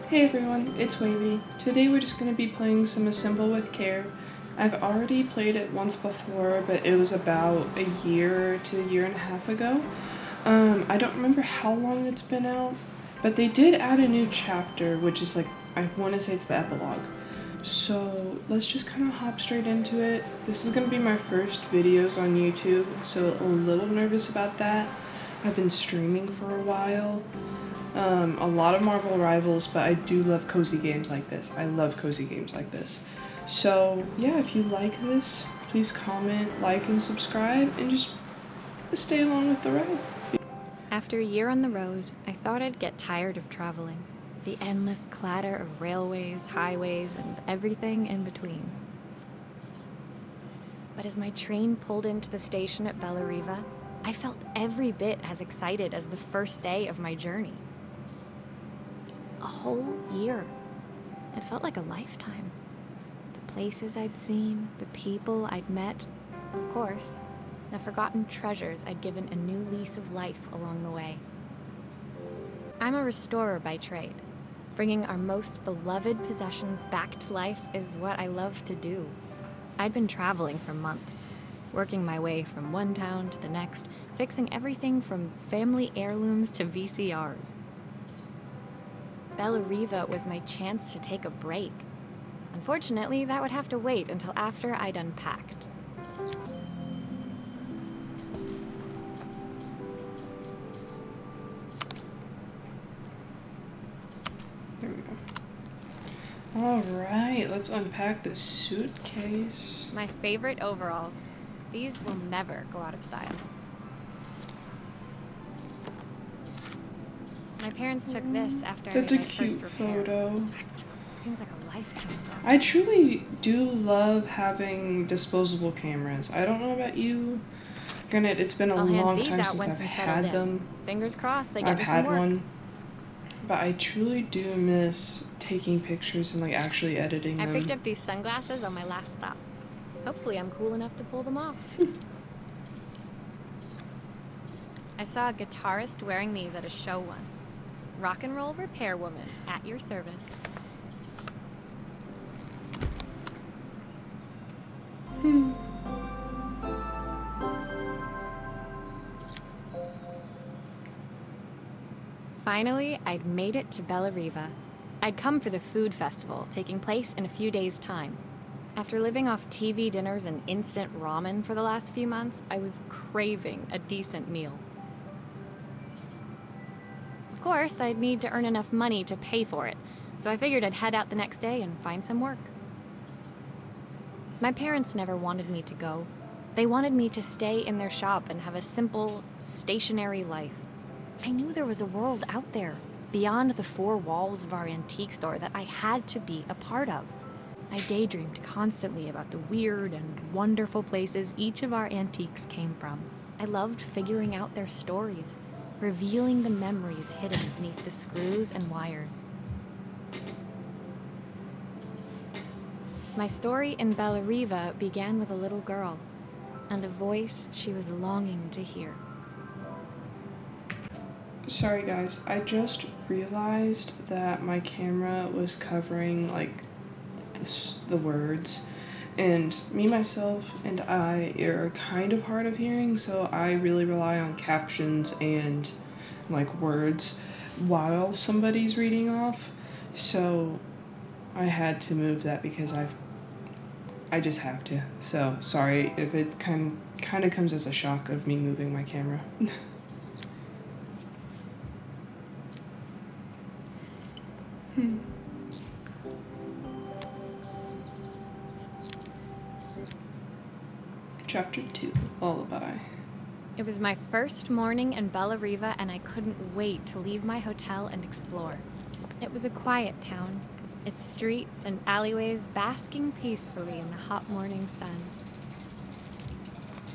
Hey everyone, it's Wavy. Today we're just going to be playing some Assemble with Care. I've already played it once before, but it was about a year to a year and a half ago. I don't remember how long it's been out, but they did add a new chapter, which is like, I want to say it's the epilogue. So let's just kind of hop straight into it. This is going to be my first videos on YouTube, so a little nervous about that. I've been streaming for a while. A lot of Marvel Rivals, but I do love cozy games like this. I love cozy games like this. So yeah, if you like this, please comment, like, and subscribe, and just stay along with the ride. After a year on the road, I thought I'd get tired of traveling. The endless clatter of railways, highways, and everything in between. But as my train pulled into the station at Bellariva, I felt every bit as excited as the first day of my journey. A whole year. It felt like a lifetime. The places I'd seen, the people I'd met, of course, the forgotten treasures I'd given a new lease of life along the way. I'm a restorer by trade. Bringing our most beloved possessions back to life is what I love to do. I'd been traveling for months, working my way from one town to the next, fixing everything from family heirlooms to VCRs. Bellariva was my chance to take a break. Unfortunately, that would have to wait until after I'd unpacked. There we go. Alright, let's unpack the suitcase. My favorite overalls. These will never go out of style. My parents took this after That's I a made my first cute repair. photo. Seems like a lifetime ago. I truly do love having disposable cameras. I don't know about you. Granted, it's been a I'll long hand these time out since once I've I'm settled had in. them. Fingers crossed they get I've me some had work. one, but I truly do miss taking pictures and like actually editing them. I picked up these sunglasses on my last stop. Hopefully I'm cool enough to pull them off. I saw a guitarist wearing these at a show once. Rock and roll repair woman, at your service. Finally, I'd made it to Bellariva. I'd come for the food festival, taking place in a few days' time. After living off TV dinners and instant ramen for the last few months, I was craving a decent meal. Of course, I'd need to earn enough money to pay for it, so I figured I'd head out the next day and find some work. My parents never wanted me to go. They wanted me to stay in their shop and have a simple, stationary life. I knew there was a world out there, beyond the four walls of our antique store, that I had to be a part of. I daydreamed constantly about the weird and wonderful places each of our antiques came from. I loved figuring out their stories, revealing the memories hidden beneath the screws and wires. My story in Bellariva began with a little girl, and a voice she was longing to hear. Sorry guys, I just realized that my camera was covering like the words, and me, myself, and I are kind of hard of hearing, so I really rely on captions and like words while somebody's reading off. So I had to move that because I just have to. So sorry if it kind of comes as a shock of me moving my camera. Chapter 2, Lullaby. It was my first morning in Bellariva, and I couldn't wait to leave my hotel and explore. It was a quiet town, its streets and alleyways basking peacefully in the hot morning sun.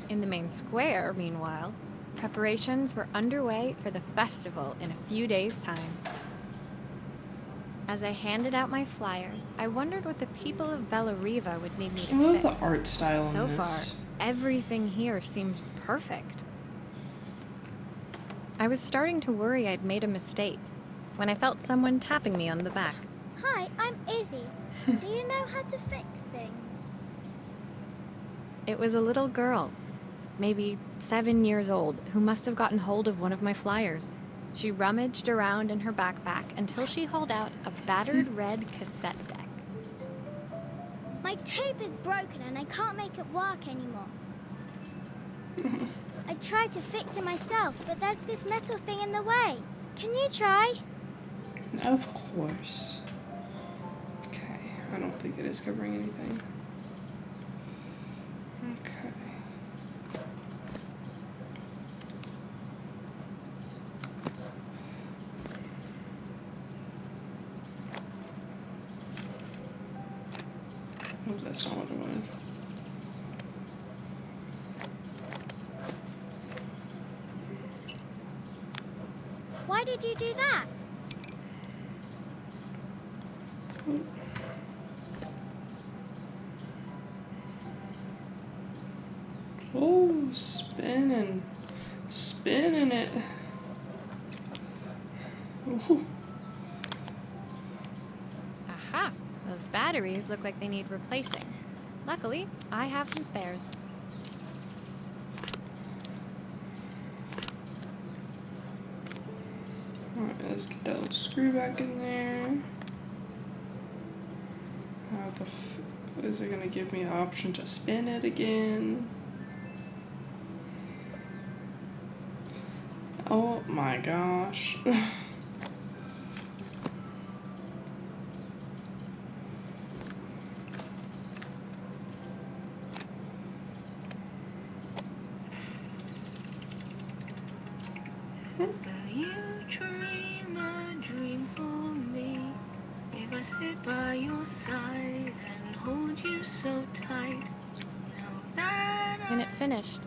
In the main square, meanwhile, preparations were underway for the festival in a few days' time. As I handed out my flyers, I wondered what the people of Bellariva would need me to I love fix. the art style So in this. far, everything here seemed perfect. I was starting to worry I'd made a mistake. when I felt someone tapping me on the back. Hi, I'm Izzy. Do you know how to fix things? It was a little girl, maybe 7 years old, who must have gotten hold of one of my flyers. She rummaged around in her backpack until she hauled out a battered red cassette deck. My tape is broken and I can't make it work anymore. I tried to fix it myself, but there's this metal thing in the way. Can you try? Of course. Okay, I don't think it is covering anything. Okay. Oh, that's not what I wanted. Why did you do that? Oh, spinning. Spinning it. Ooh. Aha! Those batteries look like they need replacing. Luckily, I have some spares. Alright, let's get that little screw back in there. How the is it gonna give me an option to spin it again? Oh my gosh. Will you dream a dream for me? If I sit by your side and hold you so tight, know that When it finished,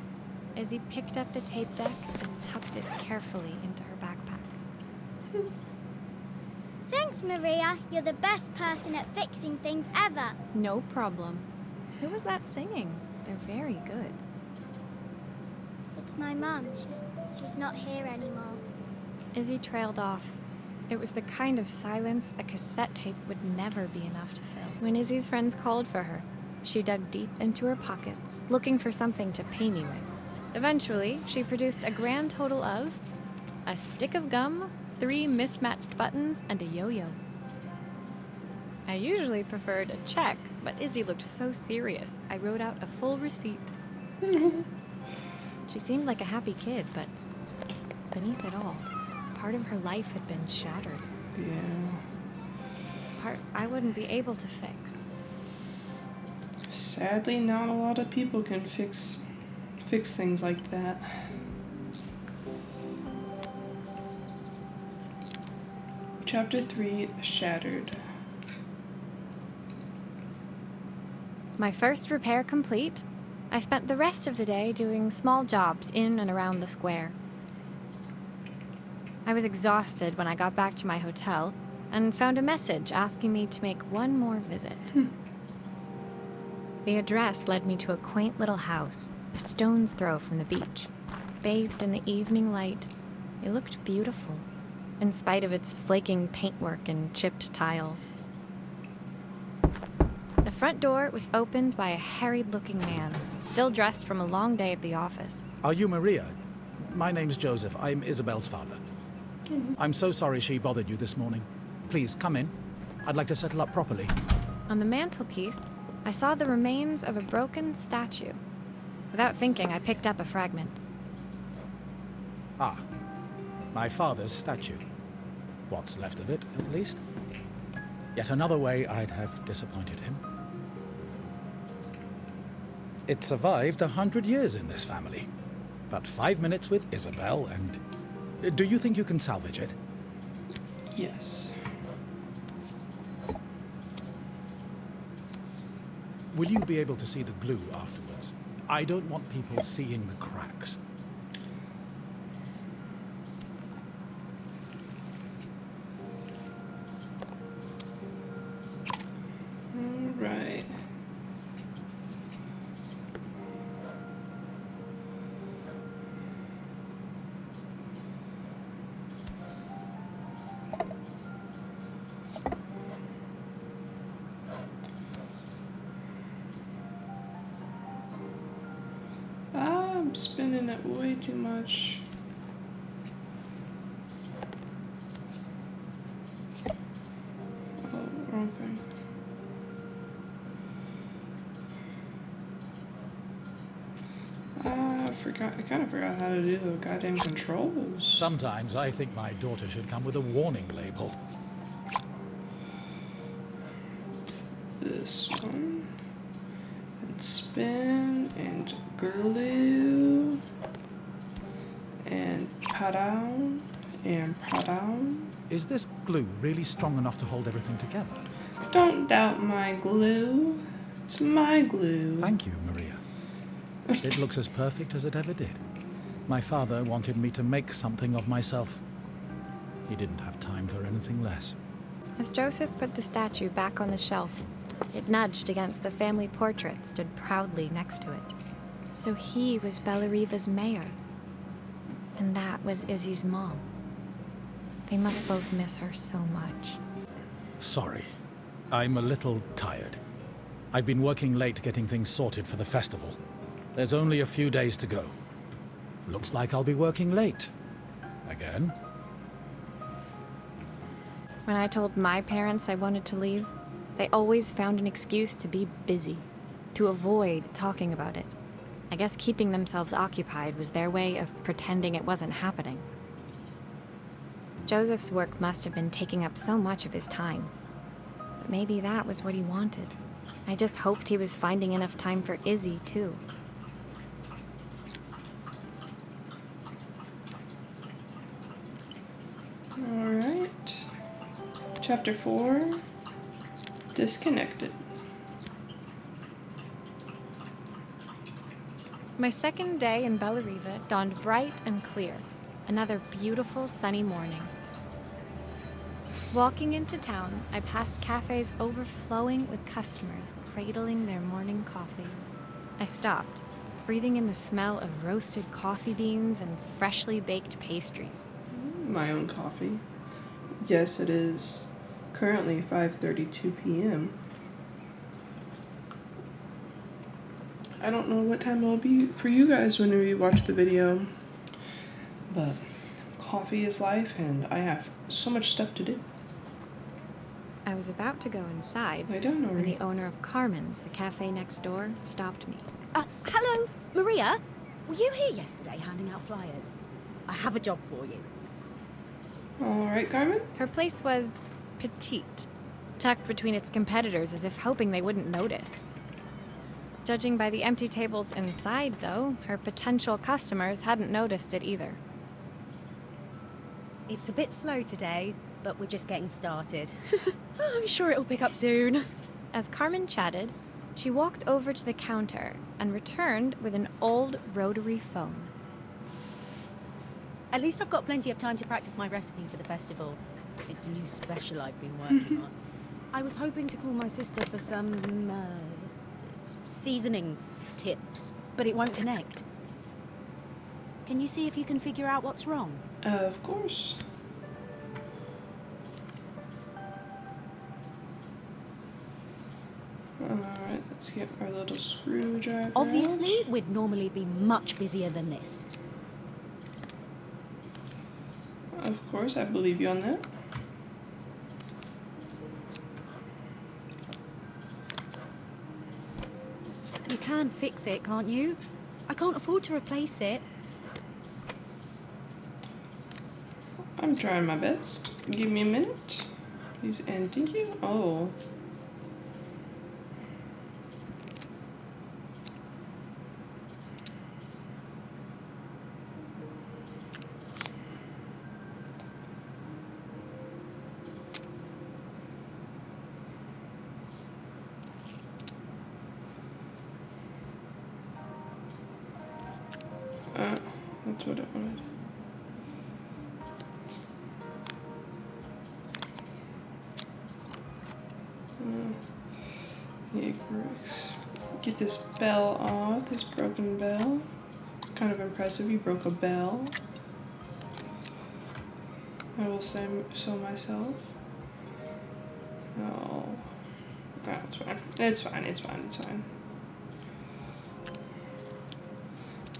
Izzy picked up the tape deck and tucked it carefully into her backpack. Thanks, Maria. You're the best person at fixing things ever. No problem. Who was that singing? They're very good. It's my mum. She's not here anymore. Izzy trailed off. It was the kind of silence a cassette tape would never be enough to fill. When Izzy's friends called for her, she dug deep into her pockets, looking for something to pay me with. Eventually, she produced a grand total of a stick of gum, 3 mismatched buttons, and a yo-yo. I usually preferred a check, but Izzy looked so serious, I wrote out a full receipt. She seemed like a happy kid, but beneath it all, part of her life had been shattered. Yeah. Part I wouldn't be able to fix. Sadly, not a lot of people can fix things like that. Chapter 3, Shattered. My first repair complete, I spent the rest of the day doing small jobs in and around the square. I was exhausted when I got back to my hotel and found a message asking me to make one more visit. The address led me to a quaint little house, a stone's throw from the beach. Bathed in the evening light, it looked beautiful, in spite of its flaking paintwork and chipped tiles. The front door was opened by a harried-looking man, still dressed from a long day at the office. Are you Maria? My name's Joseph. I'm Isabel's father. I'm so sorry she bothered you this morning. Please, come in. I'd like to settle up properly. On the mantelpiece, I saw the remains of a broken statue. Without thinking, I picked up a fragment. Ah, my father's statue. What's left of it, at least. Yet another way I'd have disappointed him. It survived 100 years in this family. But 5 minutes with Isabel and... Do you think you can salvage it? Yes. Will you be able to see the glue afterwards? I don't want people seeing the cracks. Right. spinning it way too much. Oh, wrong thing. I kind of forgot how to do the goddamn controls. Sometimes I think my daughter should come with a warning label. This one. And spin and glue. And pat down and pat down. Is this glue really strong enough to hold everything together? Don't doubt my glue. It's my glue. Thank you, Maria. It looks as perfect as it ever did. My father wanted me to make something of myself. He didn't have time for anything less. As Joseph put the statue back on the shelf, it nudged against the family portrait stood proudly next to it. So he was Bellariva's mayor. And that was Izzy's mom. They must both miss her so much. Sorry. I'm a little tired. I've been working late getting things sorted for the festival. There's only a few days to go. Looks like I'll be working late. Again. When I told my parents I wanted to leave, they always found an excuse to be busy, to avoid talking about it. I guess keeping themselves occupied was their way of pretending it wasn't happening. Joseph's work must have been taking up so much of his time. But maybe that was what he wanted. I just hoped he was finding enough time for Izzy, too. Alright. Chapter 4. Disconnected. My second day in Bellariva dawned bright and clear. Another beautiful sunny morning. Walking into town, I passed cafes overflowing with customers cradling their morning coffees. I stopped, breathing in the smell of roasted coffee beans and freshly baked pastries. My own coffee. Yes, it is currently 5:32 p.m. I don't know what time it will be for you guys whenever you watch the video, but coffee is life and I have so much stuff to do. I was about to go inside I don't know. when the owner of Carmen's, the cafe next door, stopped me. Hello, Maria? Were you here yesterday handing out flyers? I have a job for you. Alright, Carmen. Her place was petite, tucked between its competitors as if hoping they wouldn't notice. Judging by the empty tables inside, though, her potential customers hadn't noticed it either. It's a bit slow today, but we're just getting started. I'm sure it'll pick up soon. As Carmen chatted, she walked over to the counter and returned with an old rotary phone. At least I've got plenty of time to practice my recipe for the festival. It's a new special I've been working on. I was hoping to call my sister for some, seasoning tips, but it won't connect. Can you see if you can figure out what's wrong? Of course. Alright, let's get our little screwdriver Obviously, out. we'd normally be much busier than this. Of course, I believe you on that. You can fix it, can't you? I can't afford to replace it. I'm trying my best. Give me a minute. Please and thank you. Oh. That's what I wanted. Yeah, bricks. Get this bell off, this broken bell. It's kind of impressive, you broke a bell. I will say so myself. Oh, that's fine. It's fine, it's fine, it's fine.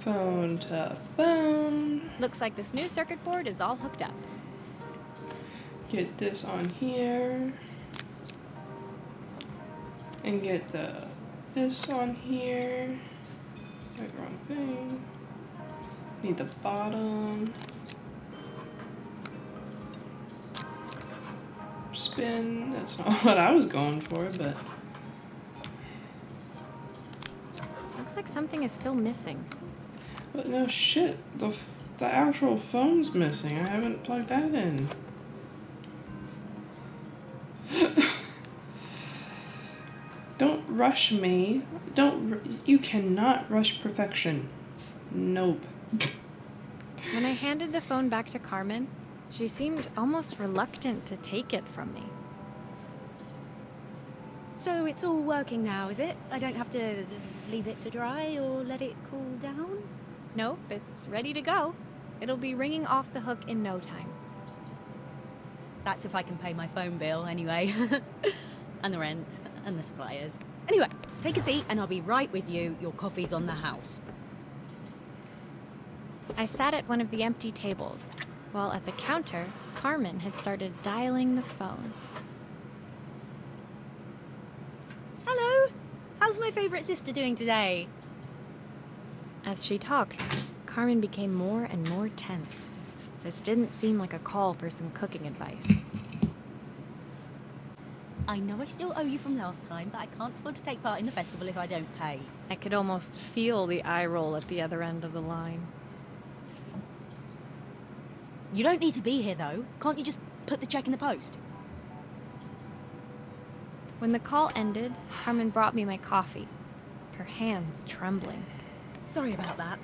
Phone to phone. Looks like this new circuit board is all hooked up. Get this on here. And get this on here. Wait, wrong thing. Need the bottom. Spin. That's not what I was going for, but Looks like something is still missing. but no shit. The actual phone's missing. I haven't plugged that in. Don't rush me. You cannot rush perfection. Nope. When I handed the phone back to Carmen, she seemed almost reluctant to take it from me. So it's all working now, is it? I don't have to leave it to dry or let it cool down? Nope, it's ready to go. It'll be ringing off the hook in no time. That's if I can pay my phone bill, anyway. And the rent, and the suppliers. Anyway, take a seat and I'll be right with you. Your coffee's on the house. I sat at one of the empty tables, while at the counter, Carmen had started dialing the phone. Hello! How's my favourite sister doing today? As she talked, Carmen became more and more tense. This didn't seem like a call for some cooking advice. I know I still owe you from last time, but I can't afford to take part in the festival if I don't pay. I could almost feel the eye roll at the other end of the line. You don't need to be here, though. Can't you just put the check in the post? When the call ended, Carmen brought me my coffee, her hands trembling. Sorry about that.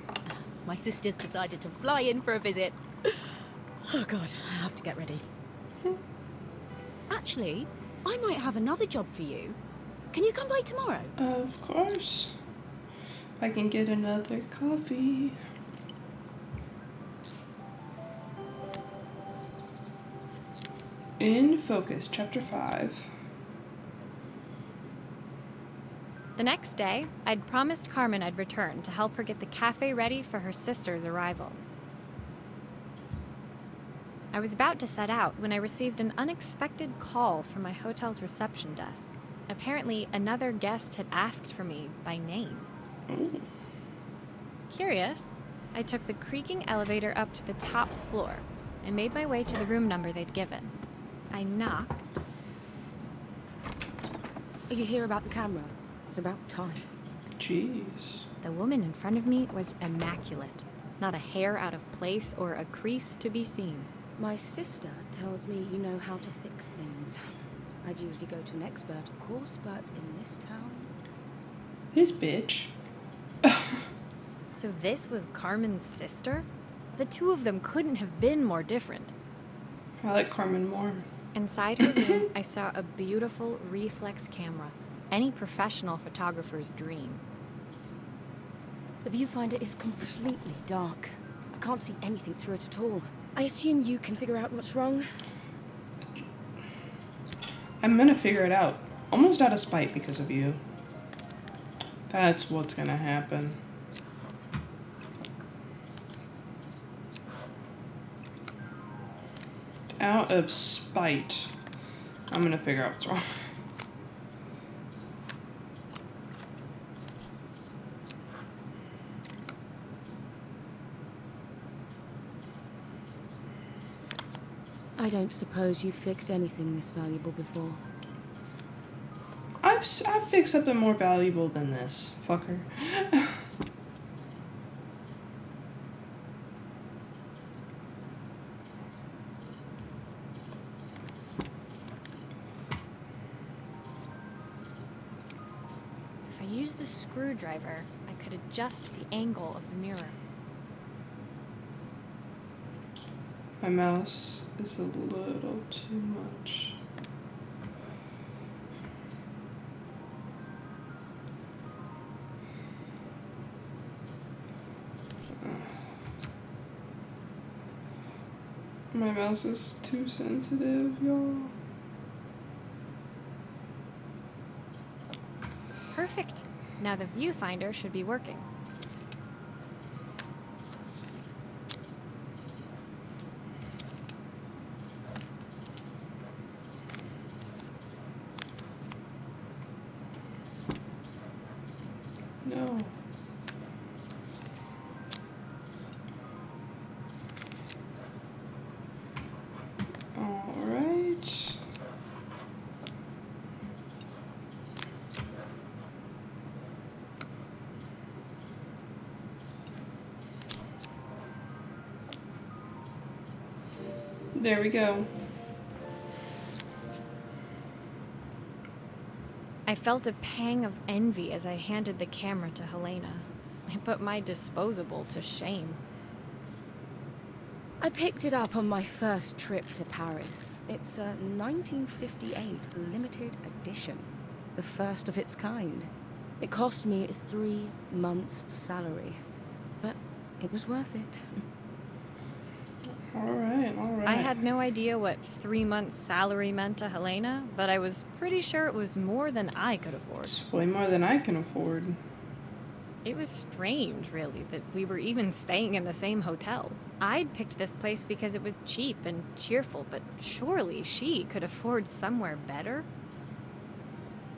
My sister's decided to fly in for a visit. Oh, God, I have to get ready. Actually, I might have another job for you. Can you come by tomorrow? Of course. I can get another coffee. In Focus, Chapter 5. The next day, I'd promised Carmen I'd return to help her get the cafe ready for her sister's arrival. I was about to set out when I received an unexpected call from my hotel's reception desk. Apparently, another guest had asked for me by name. Ooh. Curious, I took the creaking elevator up to the top floor and made my way to the room number they'd given. I knocked. Are you here about the camera? It's about time. Jeez. The woman in front of me was immaculate. Not a hair out of place or a crease to be seen. My sister tells me you know how to fix things. I'd usually go to an expert, of course, but in this town... This bitch. So this was Carmen's sister? The two of them couldn't have been more different. I like Carmen more. Inside her room, I saw a beautiful reflex camera. Any professional photographer's dream. The viewfinder is completely dark. I can't see anything through it at all. I assume you can figure out what's wrong? I'm gonna figure it out. Almost out of spite because of you. That's what's gonna happen. Out of spite. I'm gonna figure out what's wrong. I don't suppose you've fixed anything this valuable before. I've fixed something more valuable than this, fucker. If I used the screwdriver, I could adjust the angle of the mirror. My mouse is a little too much. My mouse is too sensitive, y'all. Perfect. Now the viewfinder should be working. No. Alright. There we go. I felt a pang of envy as I handed the camera to Helena. I put my disposable to shame. I picked it up on my first trip to Paris. It's a 1958 limited edition, the first of its kind. It cost me 3 months' salary, but it was worth it. Alright, alright. I had no idea what 3 months' salary meant to Helena, but I was pretty sure it was more than I could afford. It's way more than I can afford. It was strange, really, that we were even staying in the same hotel. I'd picked this place because it was cheap and cheerful, but surely she could afford somewhere better.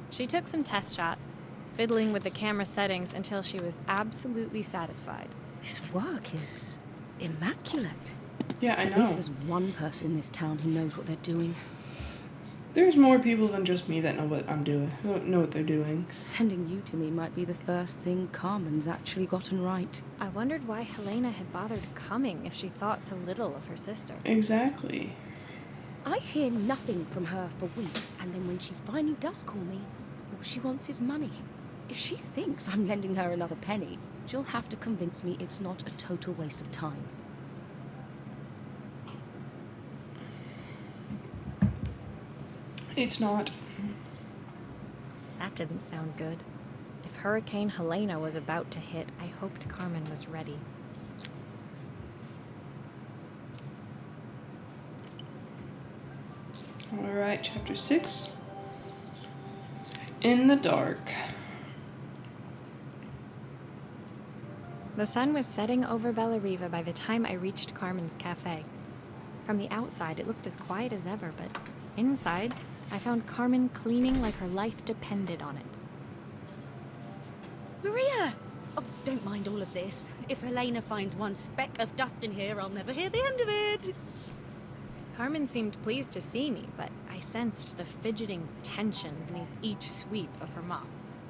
She took some test shots, fiddling with the camera settings until she was absolutely satisfied. This work is immaculate. Yeah, I At know. least there's one person in this town who knows what they're doing. There's more people than just me that know what I'm doing. Know what they're doing. Sending you to me might be the first thing Carmen's actually gotten right. I wondered why Helena had bothered coming if she thought so little of her sister. Exactly. I hear nothing from her for weeks, and then when she finally does call me, all she wants is money. If she thinks I'm lending her another penny, she'll have to convince me it's not a total waste of time. It's not. That didn't sound good. If Hurricane Helena was about to hit, I hoped Carmen was ready. Alright, chapter 6. In the dark. The sun was setting over Bellariva by the time I reached Carmen's cafe. From the outside, it looked as quiet as ever, but inside, I found Carmen cleaning like her life depended on it. Maria! Oh, don't mind all of this. If Helena finds one speck of dust in here, I'll never hear the end of it. Carmen seemed pleased to see me, but I sensed the fidgeting tension beneath each sweep of her mop.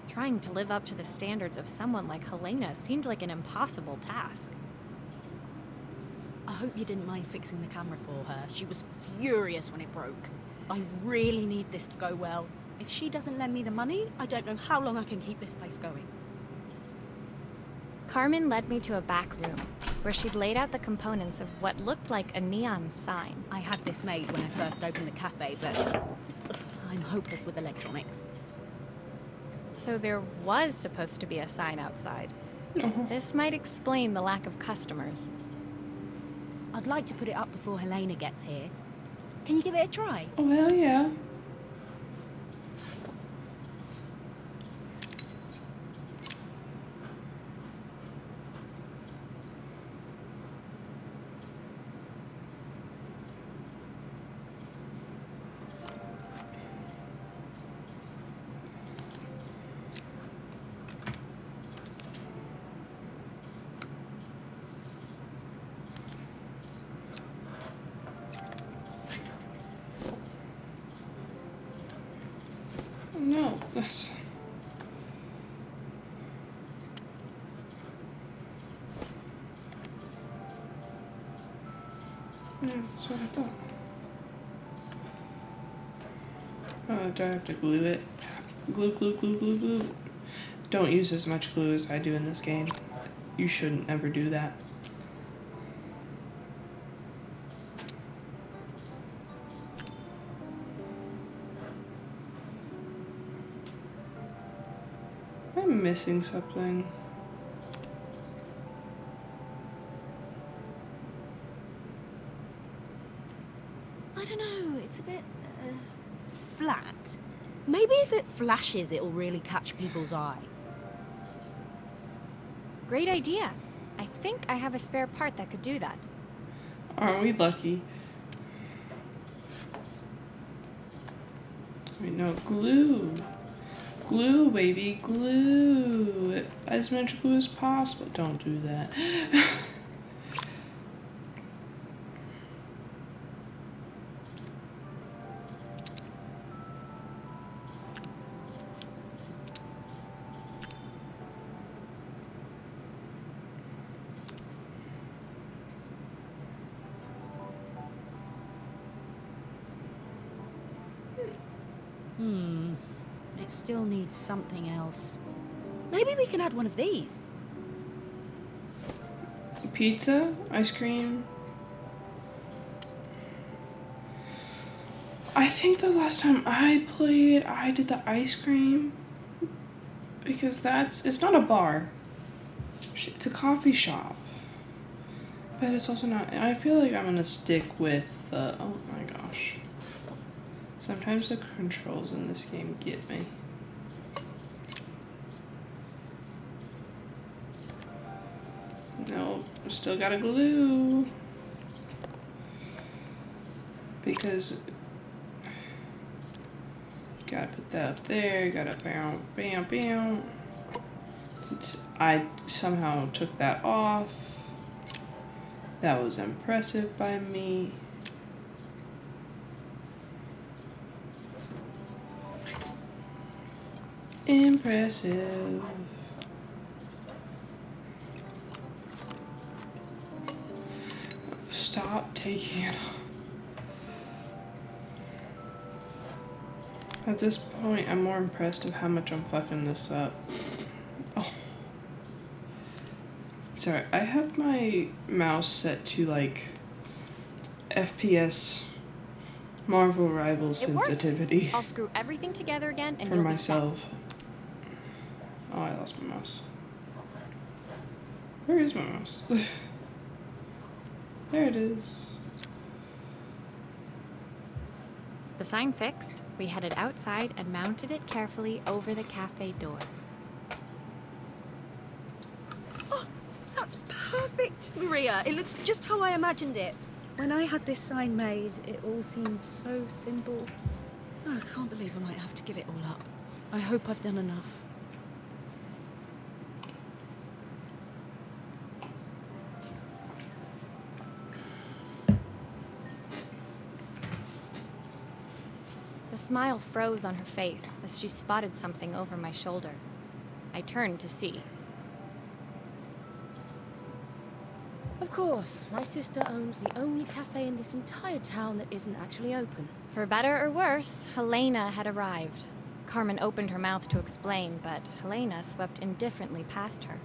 Trying to live up to the standards of someone like Helena seemed like an impossible task. I hope you didn't mind fixing the camera for her. She was furious when it broke. I really need this to go well. If she doesn't lend me the money, I don't know how long I can keep this place going. Carmen led me to a back room, where she'd laid out the components of what looked like a neon sign. I had this made when I first opened the cafe, but I'm hopeless with electronics. So there was supposed to be a sign outside. This might explain the lack of customers. I'd like to put it up before Helena gets here. Can you give it a try? Oh, hell yeah. No, that's... Yeah, that's what I thought. Oh, do I have to glue it? Glue, glue, glue, glue, glue. Don't use as much glue as I do in this game. You shouldn't ever do that. I'm missing something. I don't know, it's a bit flat. Maybe if it flashes, it'll really catch people's eye. Great idea. I think I have a spare part that could do that. Aren't we lucky? Wait, no, glue. Glue, baby, glue. As much glue as possible. Don't do that. It still needs something else. Maybe we can add one of these. Pizza? Ice cream? I think the last time I played, I did the ice cream. Because it's not a bar. It's a coffee shop. But it's also not, I feel like I'm gonna stick with, oh my gosh. Sometimes the controls in this game get me. Nope, still gotta glue. Because gotta put that up there, gotta bam, bam, bam. I somehow took that off. That was impressive by me. Impressive. Stop taking it off. At this point, I'm more impressed of how much I'm fucking this up. Oh. Sorry, I have my mouse set to like FPS Marvel Rivals It works. sensitivity I'll screw everything together again and for you'll myself. Oh, I lost my mouse. Where is my mouse? There it is. The sign fixed, we headed outside and mounted it carefully over the cafe door. Oh, that's perfect, Maria. It looks just how I imagined it. When I had this sign made, it all seemed so simple. Oh, I can't believe I might have to give it all up. I hope I've done enough. The smile froze on her face as she spotted something over my shoulder. I turned to see. Of course, my sister owns the only cafe in this entire town that isn't actually open. For better or worse, Helena had arrived. Carmen opened her mouth to explain, but Helena swept indifferently past her.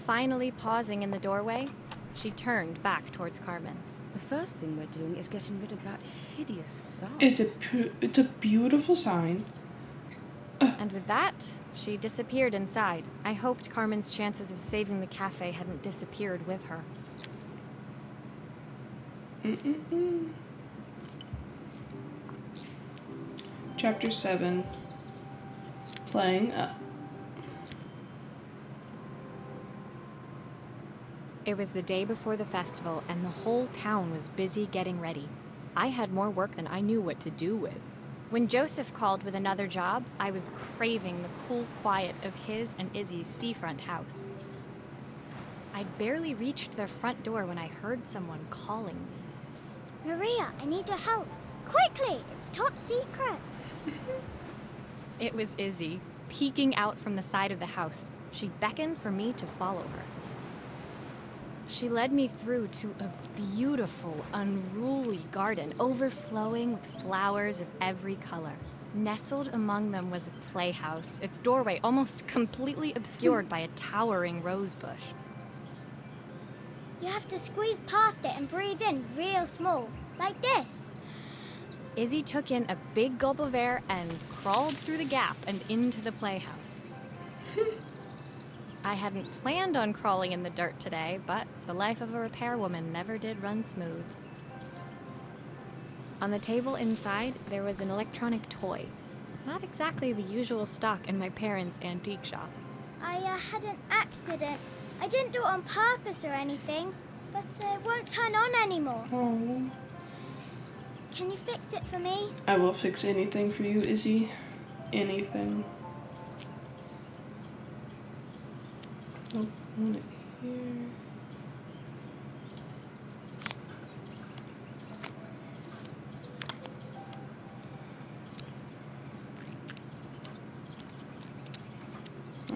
Finally pausing in the doorway, she turned back towards Carmen. The first thing we're doing is getting rid of that hideous sign. It's a beautiful sign. And with that, she disappeared inside. I hoped Carmen's chances of saving the cafe hadn't disappeared with her. Chapter 7. Playing up. It was the day before the festival, and the whole town was busy getting ready. I had more work than I knew what to do with. When Joseph called with another job, I was craving the cool quiet of his and Izzy's seafront house. I'd barely reached their front door when I heard someone calling me. Psst. Maria, I need your help. Quickly, it's top secret. It was Izzy, peeking out from the side of the house. She beckoned for me to follow her. She led me through to a beautiful, unruly garden overflowing with flowers of every color. Nestled among them was a playhouse, its doorway almost completely obscured by a towering rose bush. You have to squeeze past it and breathe in real small, like this. Izzy took in a big gulp of air and crawled through the gap and into the playhouse. I hadn't planned on crawling in the dirt today, but the life of a repairwoman never did run smooth. On the table inside, there was an electronic toy. Not exactly the usual stock in my parents' antique shop. I had an accident. I didn't do it on purpose or anything, but it won't turn on anymore. Oh. Can you fix it for me? I will fix anything for you, Izzy. anything. Oh, I want it here.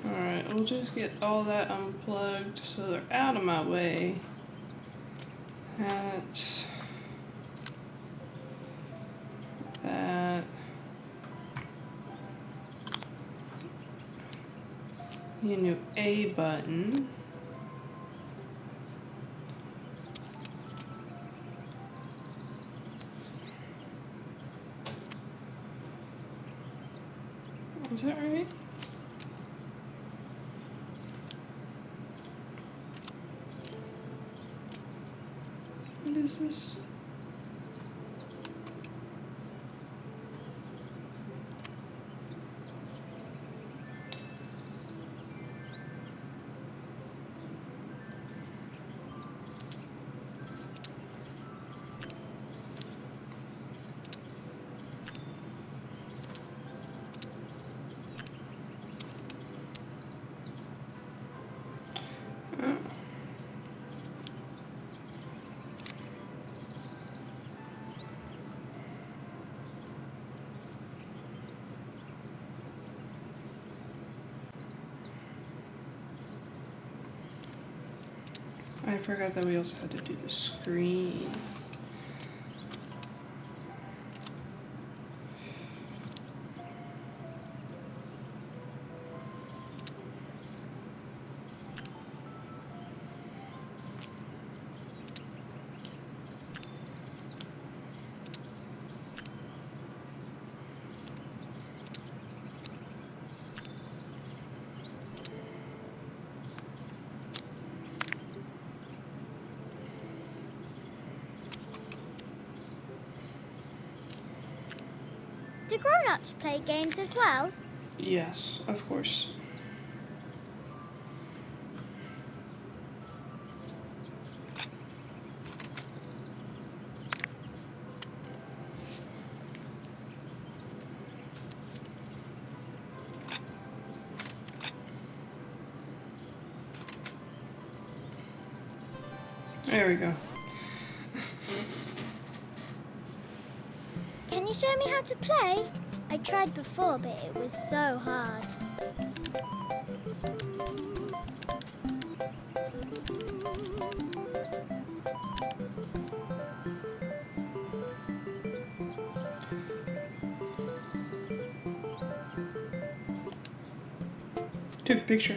Alright, we'll just get all that unplugged so they're out of my way. That. You know, A button. Is that right? What is this? Oh. I forgot that we also had to do the screen. Do grown-ups play games as well? Yes, of course. There we go. Can you show me how to play? I tried before, but it was so hard. Took a picture.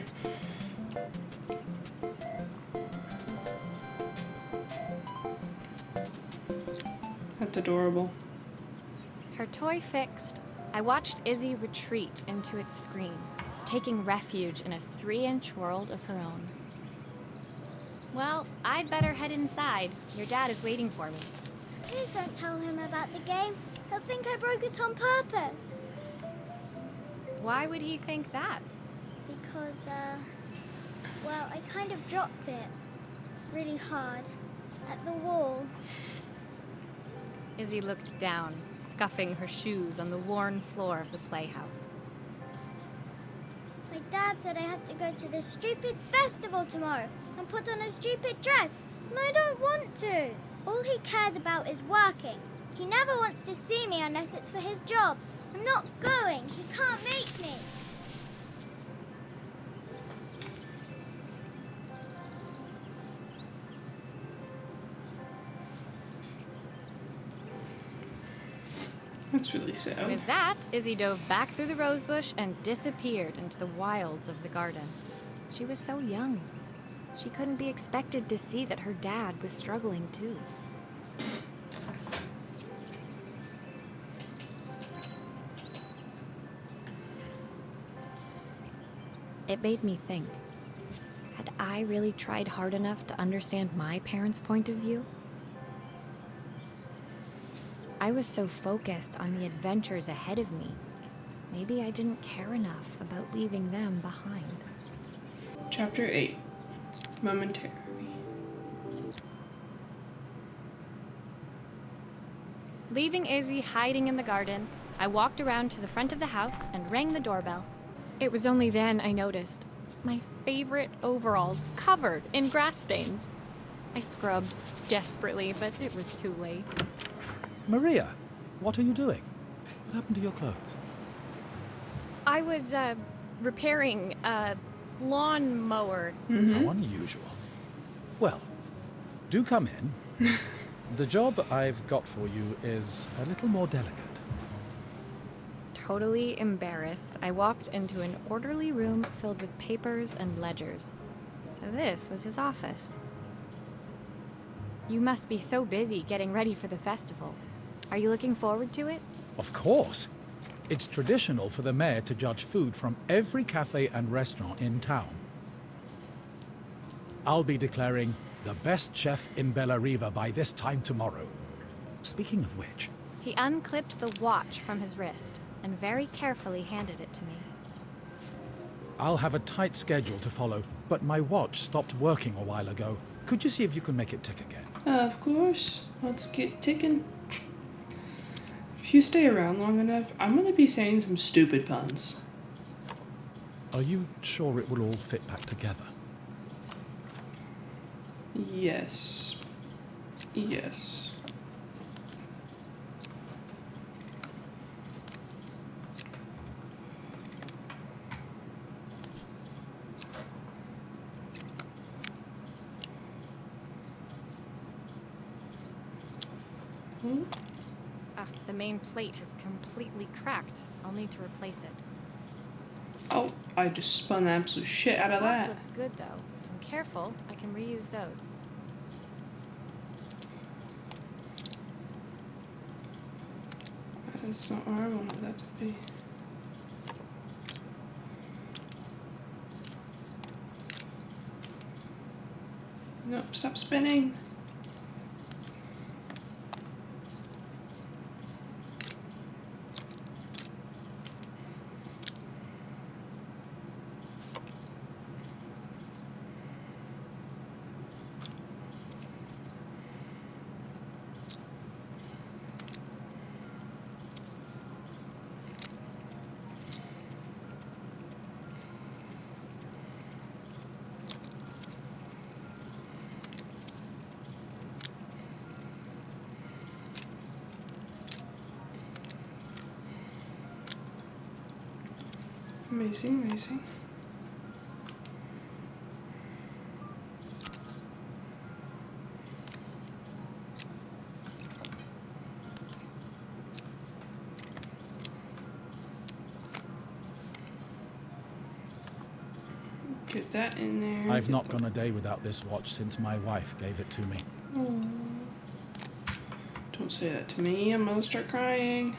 That's adorable. Her toy fixed, I watched Izzy retreat into its screen, taking refuge in a 3-inch world of her own. Well, I'd better head inside. Your dad is waiting for me. Please don't tell him about the game. He'll think I broke it on purpose. Why would he think that? Because, well, I kind of dropped it really hard at the wall. Izzy looked down, scuffing her shoes on the worn floor of the playhouse. My dad said I have to go to this stupid festival tomorrow and put on a stupid dress, and I don't want to. All he cares about is working. He never wants to see me unless it's for his job. I'm not going. He can't make me. That's really sad. With that, Izzy dove back through the rosebush and disappeared into the wilds of the garden. She was so young. She couldn't be expected to see that her dad was struggling too. It made me think. Had I really tried hard enough to understand my parents' point of view? I was so focused on the adventures ahead of me. Maybe I didn't care enough about leaving them behind. Chapter 8. Momentarily. Leaving Izzy hiding in the garden, I walked around to the front of the house and rang the doorbell. It was only then I noticed my favorite overalls covered in grass stains. I scrubbed desperately, but it was too late. Maria, what are you doing? What happened to your clothes? I was, repairing a lawnmower. How unusual. Well, do come in. The job I've got for you is a little more delicate. Totally embarrassed, I walked into an orderly room filled with papers and ledgers. So this was his office. You must be so busy getting ready for the festival. Are you looking forward to it? Of course. It's traditional for the mayor to judge food from every cafe and restaurant in town. I'll be declaring the best chef in Bella Riva by this time tomorrow. Speaking of which... He unclipped the watch from his wrist and very carefully handed it to me. I'll have a tight schedule to follow, but my watch stopped working a while ago. Could you see if you can make it tick again? Of course. Let's get ticking. If you stay around long enough, I'm gonna be saying some stupid puns. Are you sure it will all fit back together? Yes. Yes. The main plate has completely cracked. I'll need to replace it. Oh, I just spun the absolute shit out of Blocks that. look good though. If I'm careful, I can reuse those. That's not where I wanted that to be. Nope, stop spinning. Amazing, amazing. Get that in there. I've not gone a day without this watch since my wife gave it to me. Oh. Don't say that to me. I'm gonna start crying.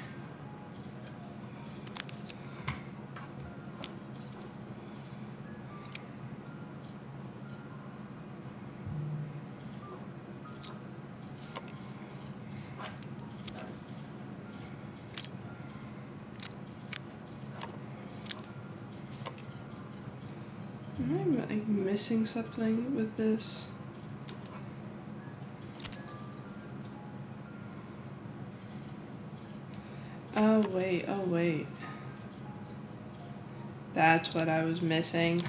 Am I like missing something with this? Oh wait. That's what I was missing.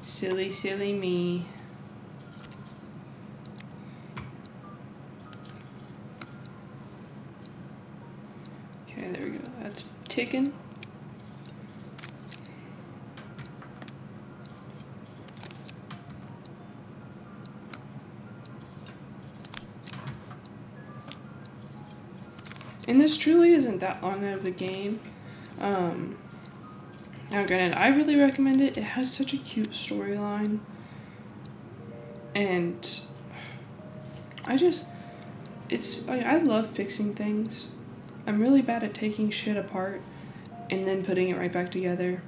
Silly, silly me. Okay, there we go. That's ticking. And this truly isn't that long of a game. Now granted, I really recommend it. It has such a cute storyline. And I love fixing things. I'm really bad at taking shit apart and then putting it right back together.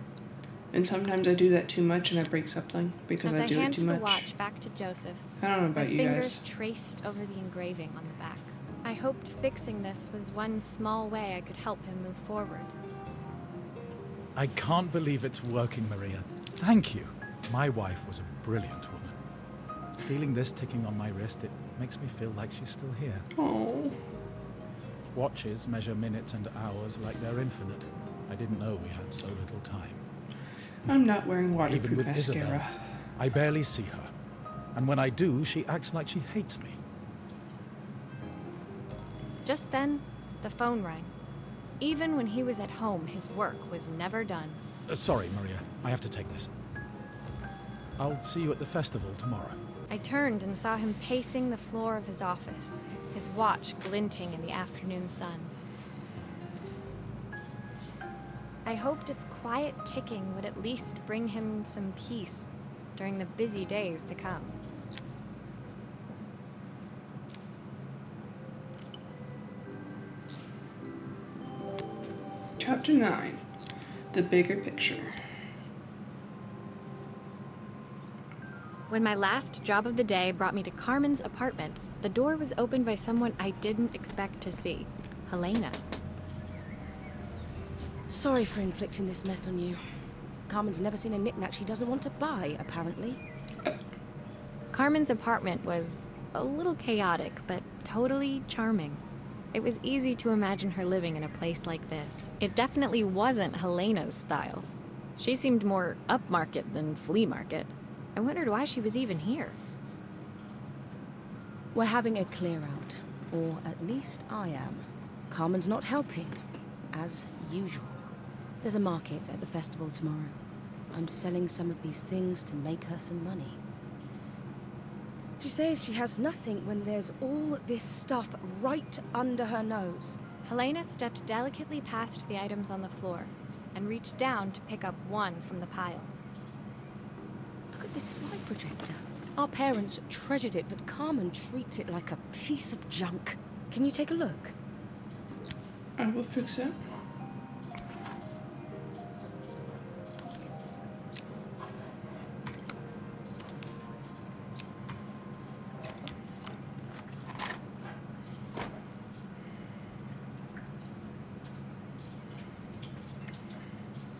And sometimes I do that too much and I break something because I do it too much. As I handed the watch back to Joseph, I don't know about my you fingers guys. traced over the engraving on the back. I hoped fixing this was one small way I could help him move forward. I can't believe it's working, Maria. Thank you. My wife was a brilliant woman. Feeling this ticking on my wrist, it makes me feel like she's still here. Oh. Watches measure minutes and hours like they're infinite. I didn't know we had so little time. I'm not wearing Even waterproof with mascara. Isabel, I barely see her. And when I do, she acts like she hates me. Just then, the phone rang. Even when he was at home, his work was never done. Sorry, Maria. I have to take this. I'll see you at the festival tomorrow. I turned and saw him pacing the floor of his office, his watch glinting in the afternoon sun. I hoped its quiet ticking would at least bring him some peace during the busy days to come. Chapter 9. The Bigger Picture. When my last job of the day brought me to Carmen's apartment, the door was opened by someone I didn't expect to see, Helena. Sorry for inflicting this mess on you. Carmen's never seen a knickknack she doesn't want to buy, apparently. Carmen's apartment was a little chaotic, but totally charming. It was easy to imagine her living in a place like this. It definitely wasn't Helena's style. She seemed more upmarket than flea market. I wondered why she was even here. We're having a clear out, or at least I am. Carmen's not helping, as usual. There's a market at the festival tomorrow. I'm selling some of these things to make her some money. She says she has nothing when there's all this stuff right under her nose. Helena stepped delicately past the items on the floor and reached down to pick up one from the pile. Look at this slide projector. Our parents treasured it, but Carmen treats it like a piece of junk. Can you take a look? I will fix it.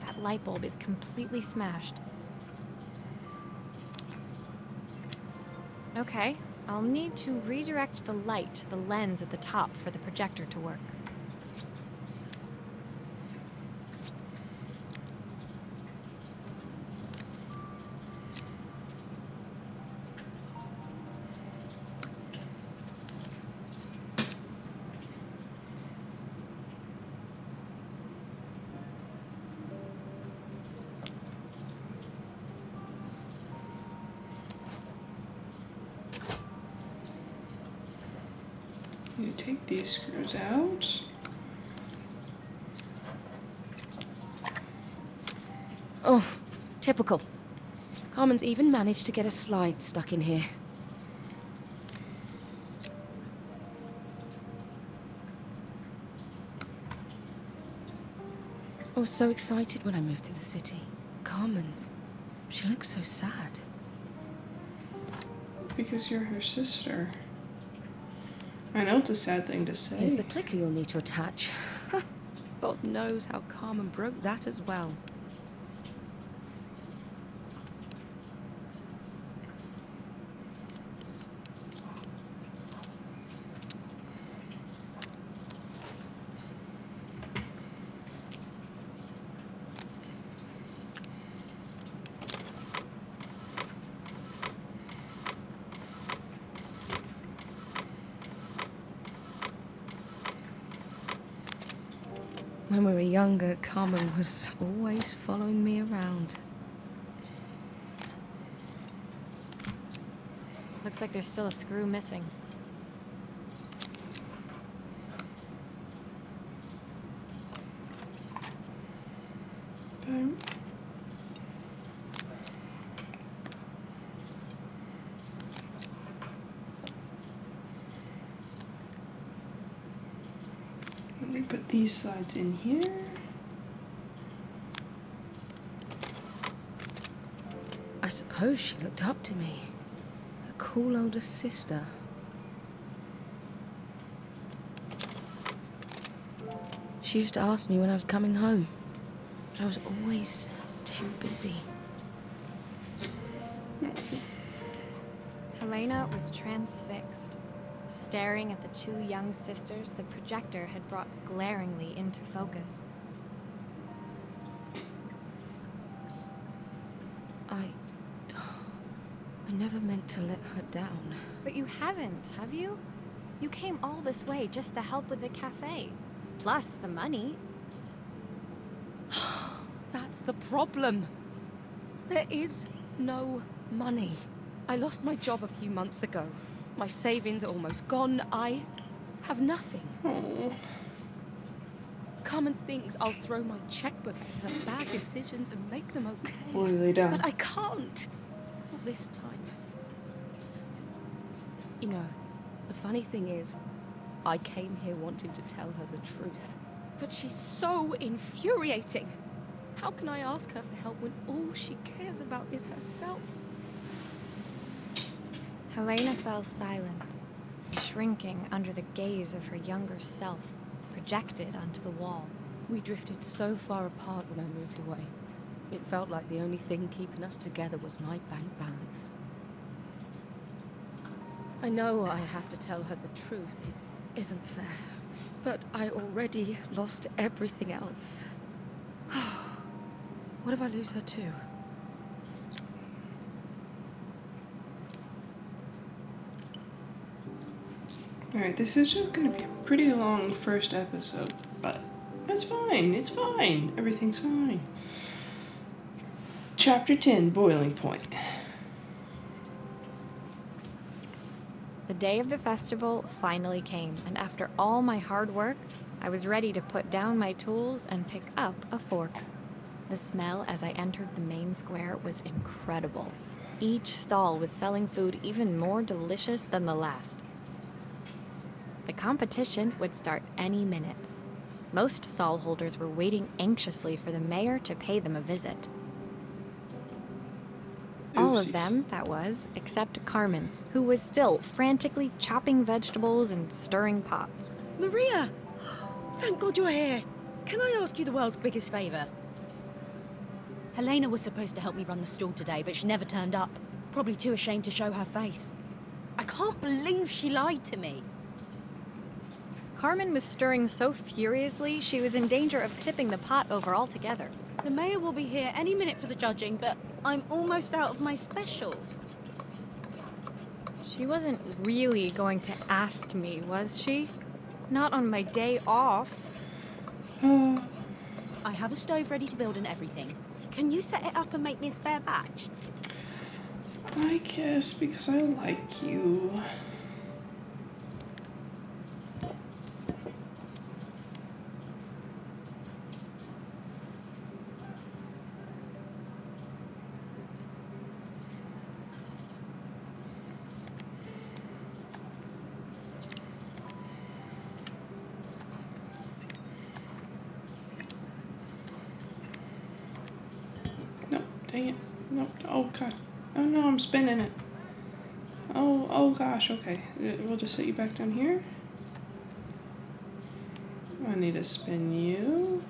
That light bulb is completely smashed. Okay, I'll need to redirect the light to the lens at the top for the projector to work. You take these screws out. Oh, typical. Carmen's even managed to get a slide stuck in here. I was so excited when I moved to the city. Carmen, she looks so sad. Because you're her sister. I know it's a sad thing to say. Here's the clicker you'll need to attach. God knows how Carmen broke that as well. When we were younger, Carmen was always following me around. Looks like there's still a screw missing. Okay. Let me put these slides in here. I suppose she looked up to me. A cool older sister. She used to ask me when I was coming home, but I was always too busy. Helena was transfixed, staring at the two young sisters the projector had brought glaringly into focus. I never meant to let her down. But you haven't, have you? You came all this way just to help with the cafe. Plus the money. That's the problem. There is no money. I lost my job a few months ago. My savings are almost gone. I have nothing. Oh. Carmen thinks I'll throw my checkbook at her bad decisions and make them okay. Boy, lay down. But I can't. Not this time. You know, the funny thing is, I came here wanting to tell her the truth. But she's so infuriating. How can I ask her for help when all she cares about is herself? Helena fell silent, shrinking under the gaze of her younger self, projected onto the wall. We drifted so far apart when I moved away. It felt like the only thing keeping us together was my bank balance. I know I have to tell her the truth. It isn't fair. But I already lost everything else. What if I lose her too? Alright, this is just gonna be a pretty long first episode, but it's fine, it's fine, everything's fine. Chapter 10, Boiling Point. The day of the festival finally came, and after all my hard work, I was ready to put down my tools and pick up a fork. The smell as I entered the main square was incredible. Each stall was selling food even more delicious than the last. The competition would start any minute. Most stall holders were waiting anxiously for the mayor to pay them a visit. All of Oopsies. them, that was, except Carmen, who was still frantically chopping vegetables and stirring pots. Maria! Thank God you're here. Can I ask you the world's biggest favour? Helena was supposed to help me run the stall today, but she never turned up. Probably too ashamed to show her face. I can't believe she lied to me. Carmen was stirring so furiously she was in danger of tipping the pot over altogether. The mayor will be here any minute for the judging, but I'm almost out of my special. She wasn't really going to ask me, was she? Not on my day off. I have a stove ready to build and everything. Can you set it up and make me a spare batch? I guess because I like you. No, dang it. No, oh god. Oh no, I'm spinning it. Oh gosh, okay. We'll just set you back down here. I need to spin you.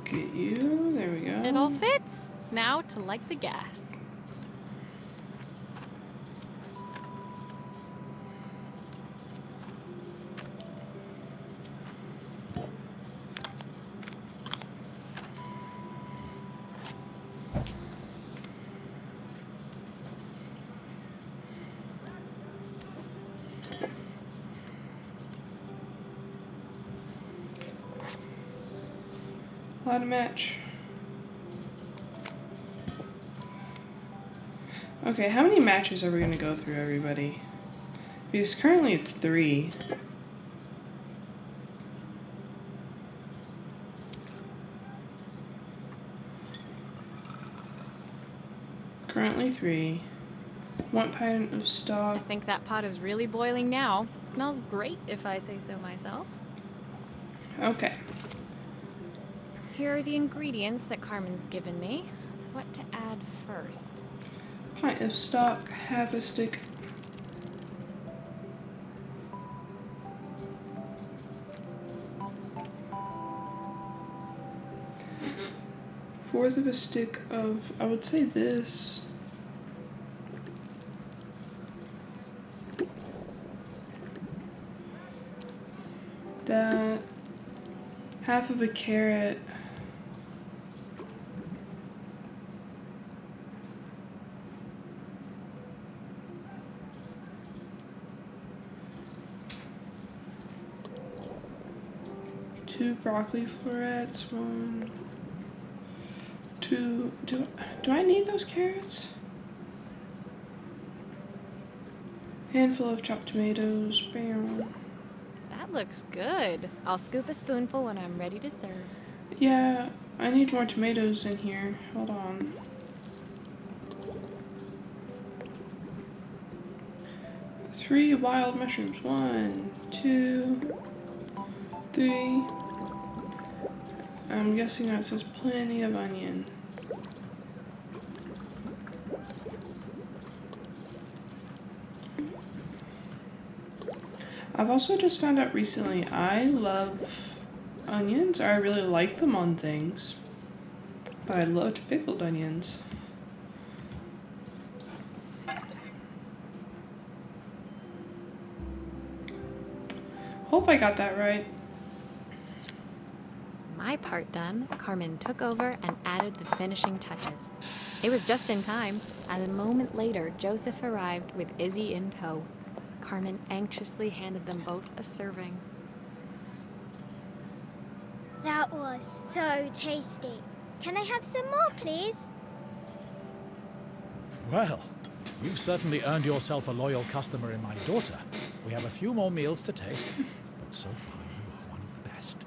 Get you. There we go. It all fits. Now to light the gas. Light a match. Okay, how many matches are we gonna go through, everybody? Because currently it's 3. Currently 3. 1 pint of I stock. think that pot is really boiling now. Smells great if I say so myself. Okay. Here are the ingredients that Carmen's given me. What to add first? Pint of stock, half a stick. Fourth of a stick of, I would say this. Half of a carrot. Two broccoli florets, one, two. Do I need those carrots? Handful of chopped tomatoes. Bam. That looks good. I'll scoop a spoonful when I'm ready to serve. Yeah, I need more tomatoes in here. Hold on. Three wild mushrooms. 1, 2, 3. I'm guessing that says plenty of onion. I've also just found out recently I love onions. I really like them on things. But I loved pickled onions. Hope I got that right. My part done, Carmen took over and added the finishing touches. It was just in time, as a moment later, Joseph arrived with Izzy in tow. Carmen anxiously handed them both a serving. That was so tasty. Can I have some more, please? Well, you've certainly earned yourself a loyal customer in my daughter. We have a few more meals to taste, but so far you are one of the best.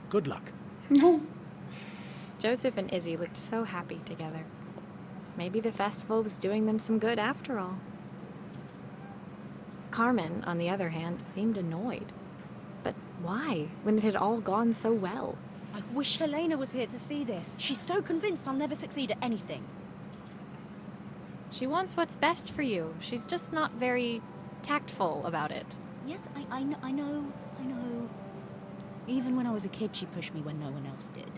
Good luck. No. Joseph and Izzy looked so happy together. Maybe the festival was doing them some good after all. Carmen, on the other hand, seemed annoyed. But why, when it had all gone so well? I wish Helena was here to see this. She's so convinced I'll never succeed at anything. She wants what's best for you. She's just not very tactful about it. Yes, I know. Even when I was a kid, she pushed me when no one else did.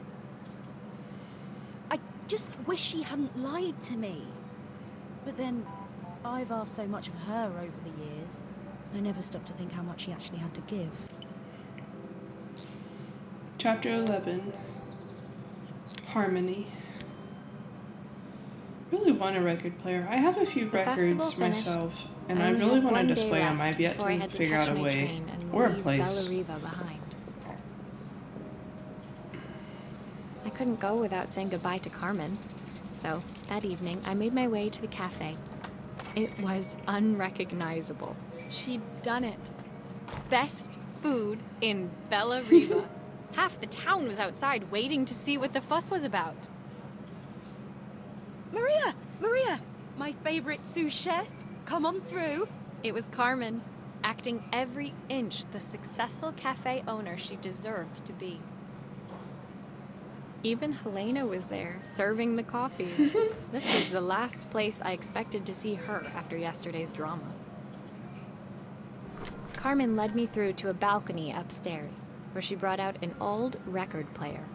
I just wish she hadn't lied to me. But then, I've asked so much of her over the years. I never stopped to think how much she actually had to give. Chapter 11. Harmony. Really want a record player. I have a few records myself, and I really want to display them. I've yet to figure out a way or a place. Bella Riva behind. I couldn't go without saying goodbye to Carmen. So, that evening, I made my way to the cafe. It was unrecognizable. She'd done it. Best food in Bella Riva. Half the town was outside waiting to see what the fuss was about. Maria! My favorite sous chef. Come on through. It was Carmen, acting every inch the successful cafe owner she deserved to be. Even Helena was there, serving the coffees. This was the last place I expected to see her after yesterday's drama. Carmen led me through to a balcony upstairs, where she brought out an old record player.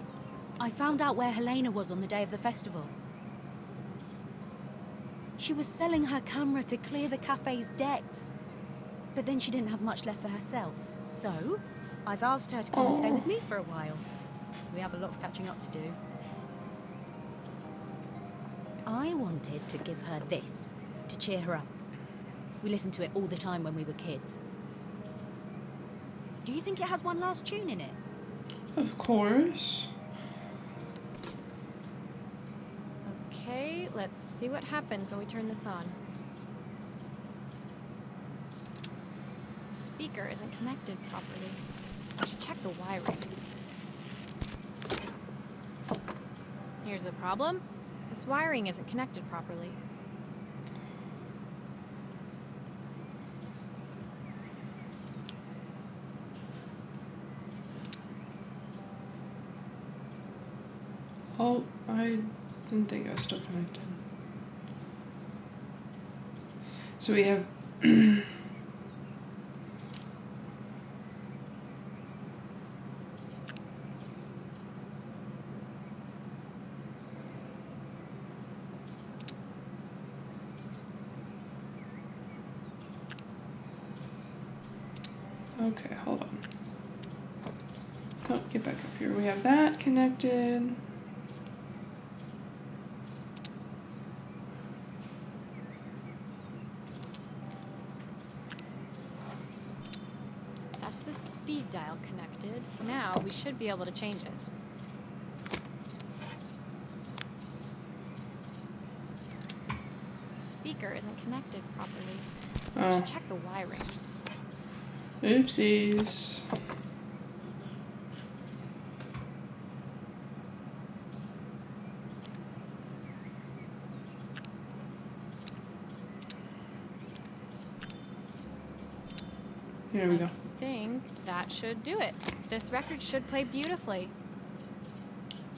I found out where Helena was on the day of the festival. She was selling her camera to clear the cafe's debts. But then she didn't have much left for herself. So, I've asked her to come and stay with me for a while. We have a lot of catching up to do. I wanted to give her this, to cheer her up. We listened to it all the time when we were kids. Do you think it has one last tune in it? Of course. Okay, let's see what happens when we turn this on. The speaker isn't connected properly. I should check the wiring. Here's the problem. This wiring isn't connected properly. Oh, I didn't think I was still connected. So we have okay, hold on. Oh, Get back up here. We have that connected. That's the speed dial connected. Now we should be able to change it. The speaker isn't connected properly. I Oh, should check the wiring. oopsies. Here we go. I think that should do it. This record should play beautifully.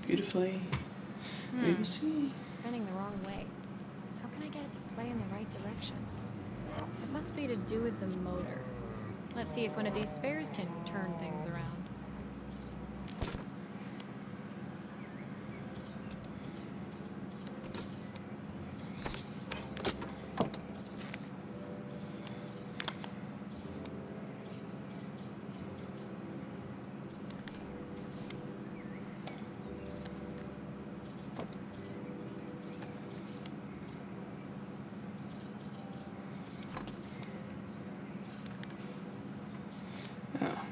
Beautifully. We will see. It's spinning the wrong way. How can I get it to play in the right direction? It must be to do with the motor. Let's see if one of these spares can turn things around. Oh.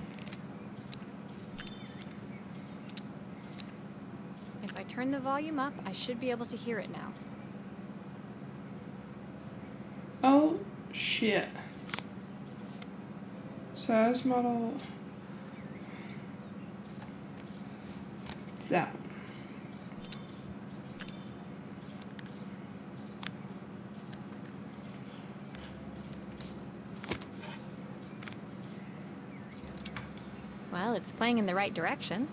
If I turn the volume up, I should be able to hear it now. Oh, shit. Size model. It's that one. Well, it's playing in the right direction.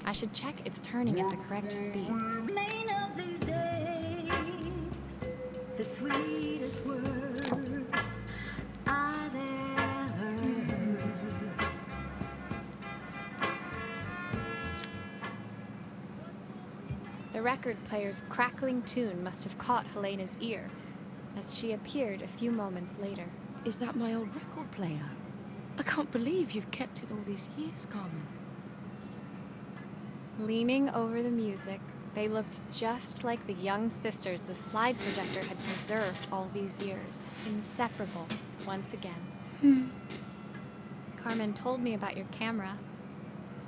I should check it's turning at the correct speed. Main of these days, the sweetest words I've ever heard. The record player's crackling tune must have caught Helena's ear, as she appeared a few moments later. Is that my old record player? I can't believe you've kept it all these years, Carmen. Leaning over the music, they looked just like the young sisters the slide projector had preserved all these years, inseparable once again. Carmen told me about your camera.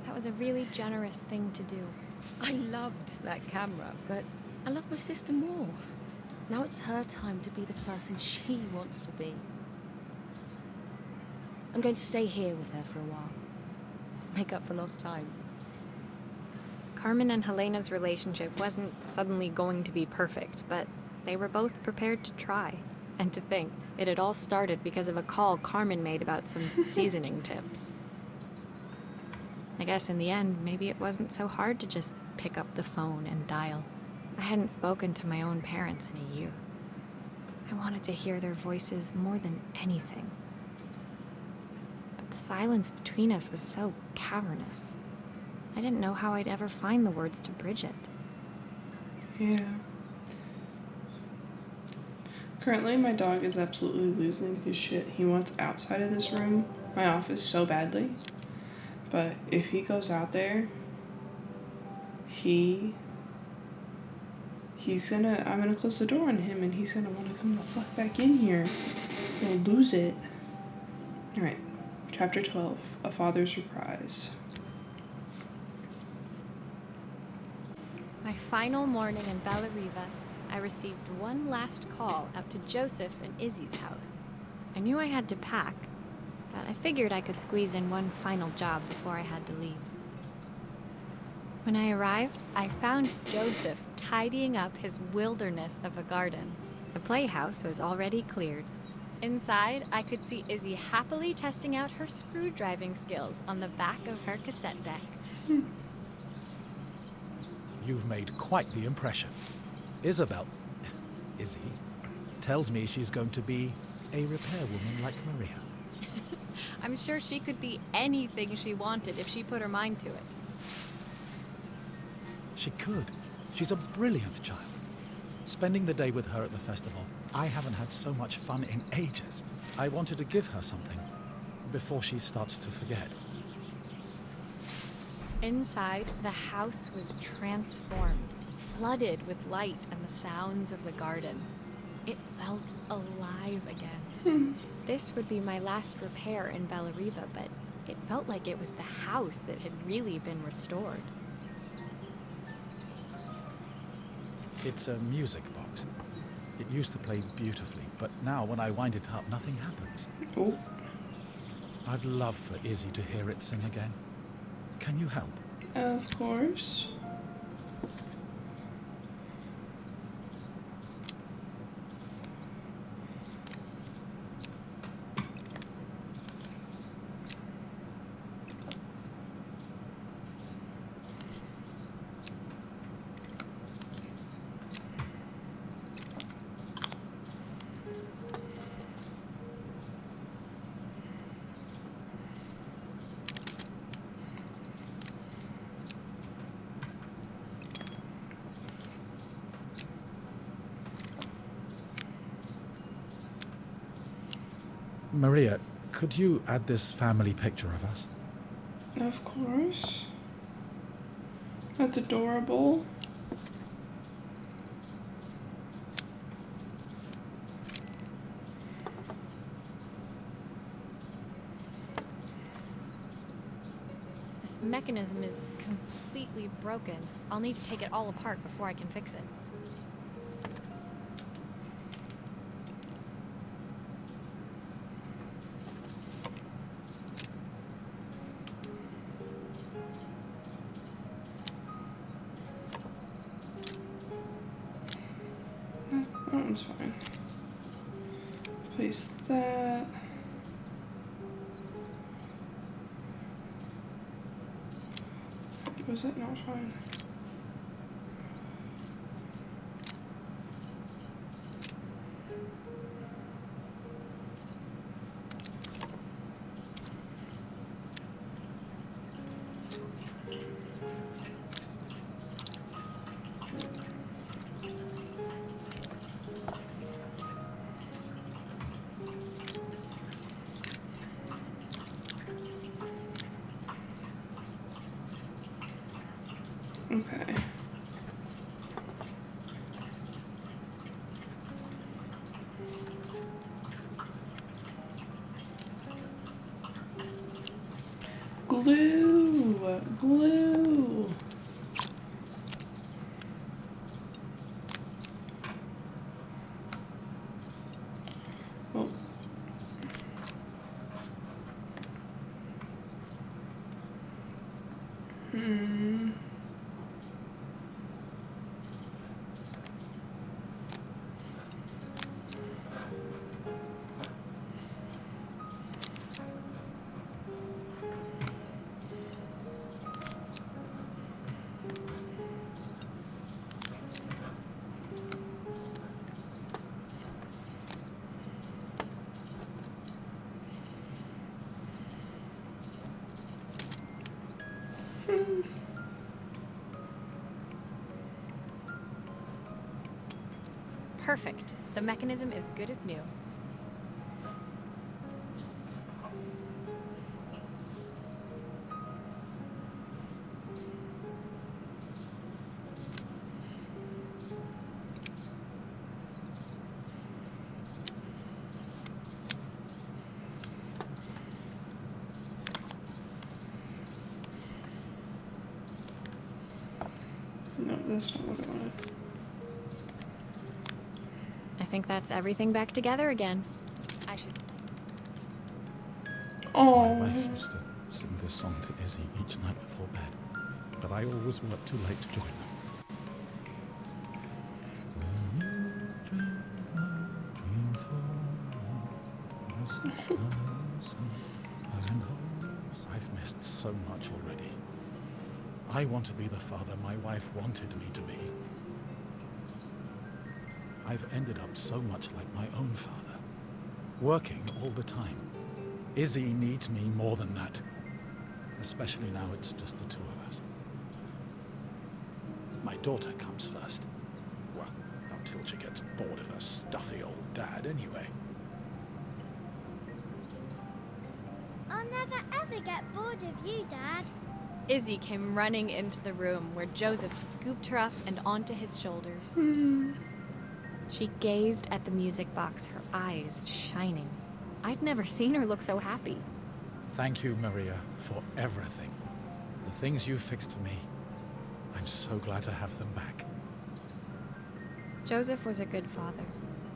That was a really generous thing to do. I loved that camera, but I love my sister more. Now it's her time to be the person she wants to be. I'm going to stay here with her for a while. Make up for lost time. Carmen and Helena's relationship wasn't suddenly going to be perfect, but they were both prepared to try. And to think, it had all started because of a call Carmen made about some seasoning tips. I guess in the end, maybe it wasn't so hard to just pick up the phone and dial. I hadn't spoken to my own parents in a year. I wanted to hear their voices more than anything. But the silence between us was so cavernous. I didn't know how I'd ever find the words to bridge it. Yeah. Currently, my dog is absolutely losing his shit. He wants outside of this room, my office, so badly. But if he goes out there, I'm gonna close the door on him and he's gonna wanna come the fuck back in here. He'll lose it. Alright, chapter 12, A Father's Reprise. My final morning in Bellariva, I received one last call out to Joseph and Izzy's house. I knew I had to pack, but I figured I could squeeze in one final job before I had to leave. When I arrived, I found Joseph tidying up his wilderness of a garden. The playhouse was already cleared. Inside, I could see Izzy happily testing out her screw-driving skills on the back of her cassette deck. You've made quite the impression. Izzy, tells me she's going to be a repairwoman like Maria. I'm sure she could be anything she wanted if she put her mind to it. She could. She's a brilliant child. Spending the day with her at the festival, I haven't had so much fun in ages. I wanted to give her something before she starts to forget. Inside, the house was transformed, flooded with light and the sounds of the garden. It felt alive again. This would be my last repair in Bellariva, but it felt like it was the house that had really been restored. It's a music box. It used to play beautifully, but now when I wind it up, nothing happens. Oh. I'd love for Izzy to hear it sing again. Can you help? Of course. Maria, could you add this family picture of us? Of course. That's adorable. This mechanism is completely broken. I'll need to take it all apart before I can fix it. That one's fine. Place that. Was it not fine? Okay. Glue! Glue! Oh. Perfect. The mechanism is good as new. No, that's not what I wanted. I think that's everything back together again. I should... Oh. My wife used to sing this song to Izzy each night before bed, but I always worked too late to join them. I've missed so much already. I want to be the father my wife wanted me to be. I've ended up so much like my own father, working all the time. Izzy needs me more than that, especially now it's just the two of us. My daughter comes first. Well, until she gets bored of her stuffy old dad anyway. I'll never ever get bored of you, Dad. Izzy came running into the room where Joseph scooped her up and onto his shoulders. She gazed at the music box, her eyes shining. I'd never seen her look so happy. Thank you, Maria, for everything. The things you fixed for me. I'm so glad to have them back. Joseph was a good father,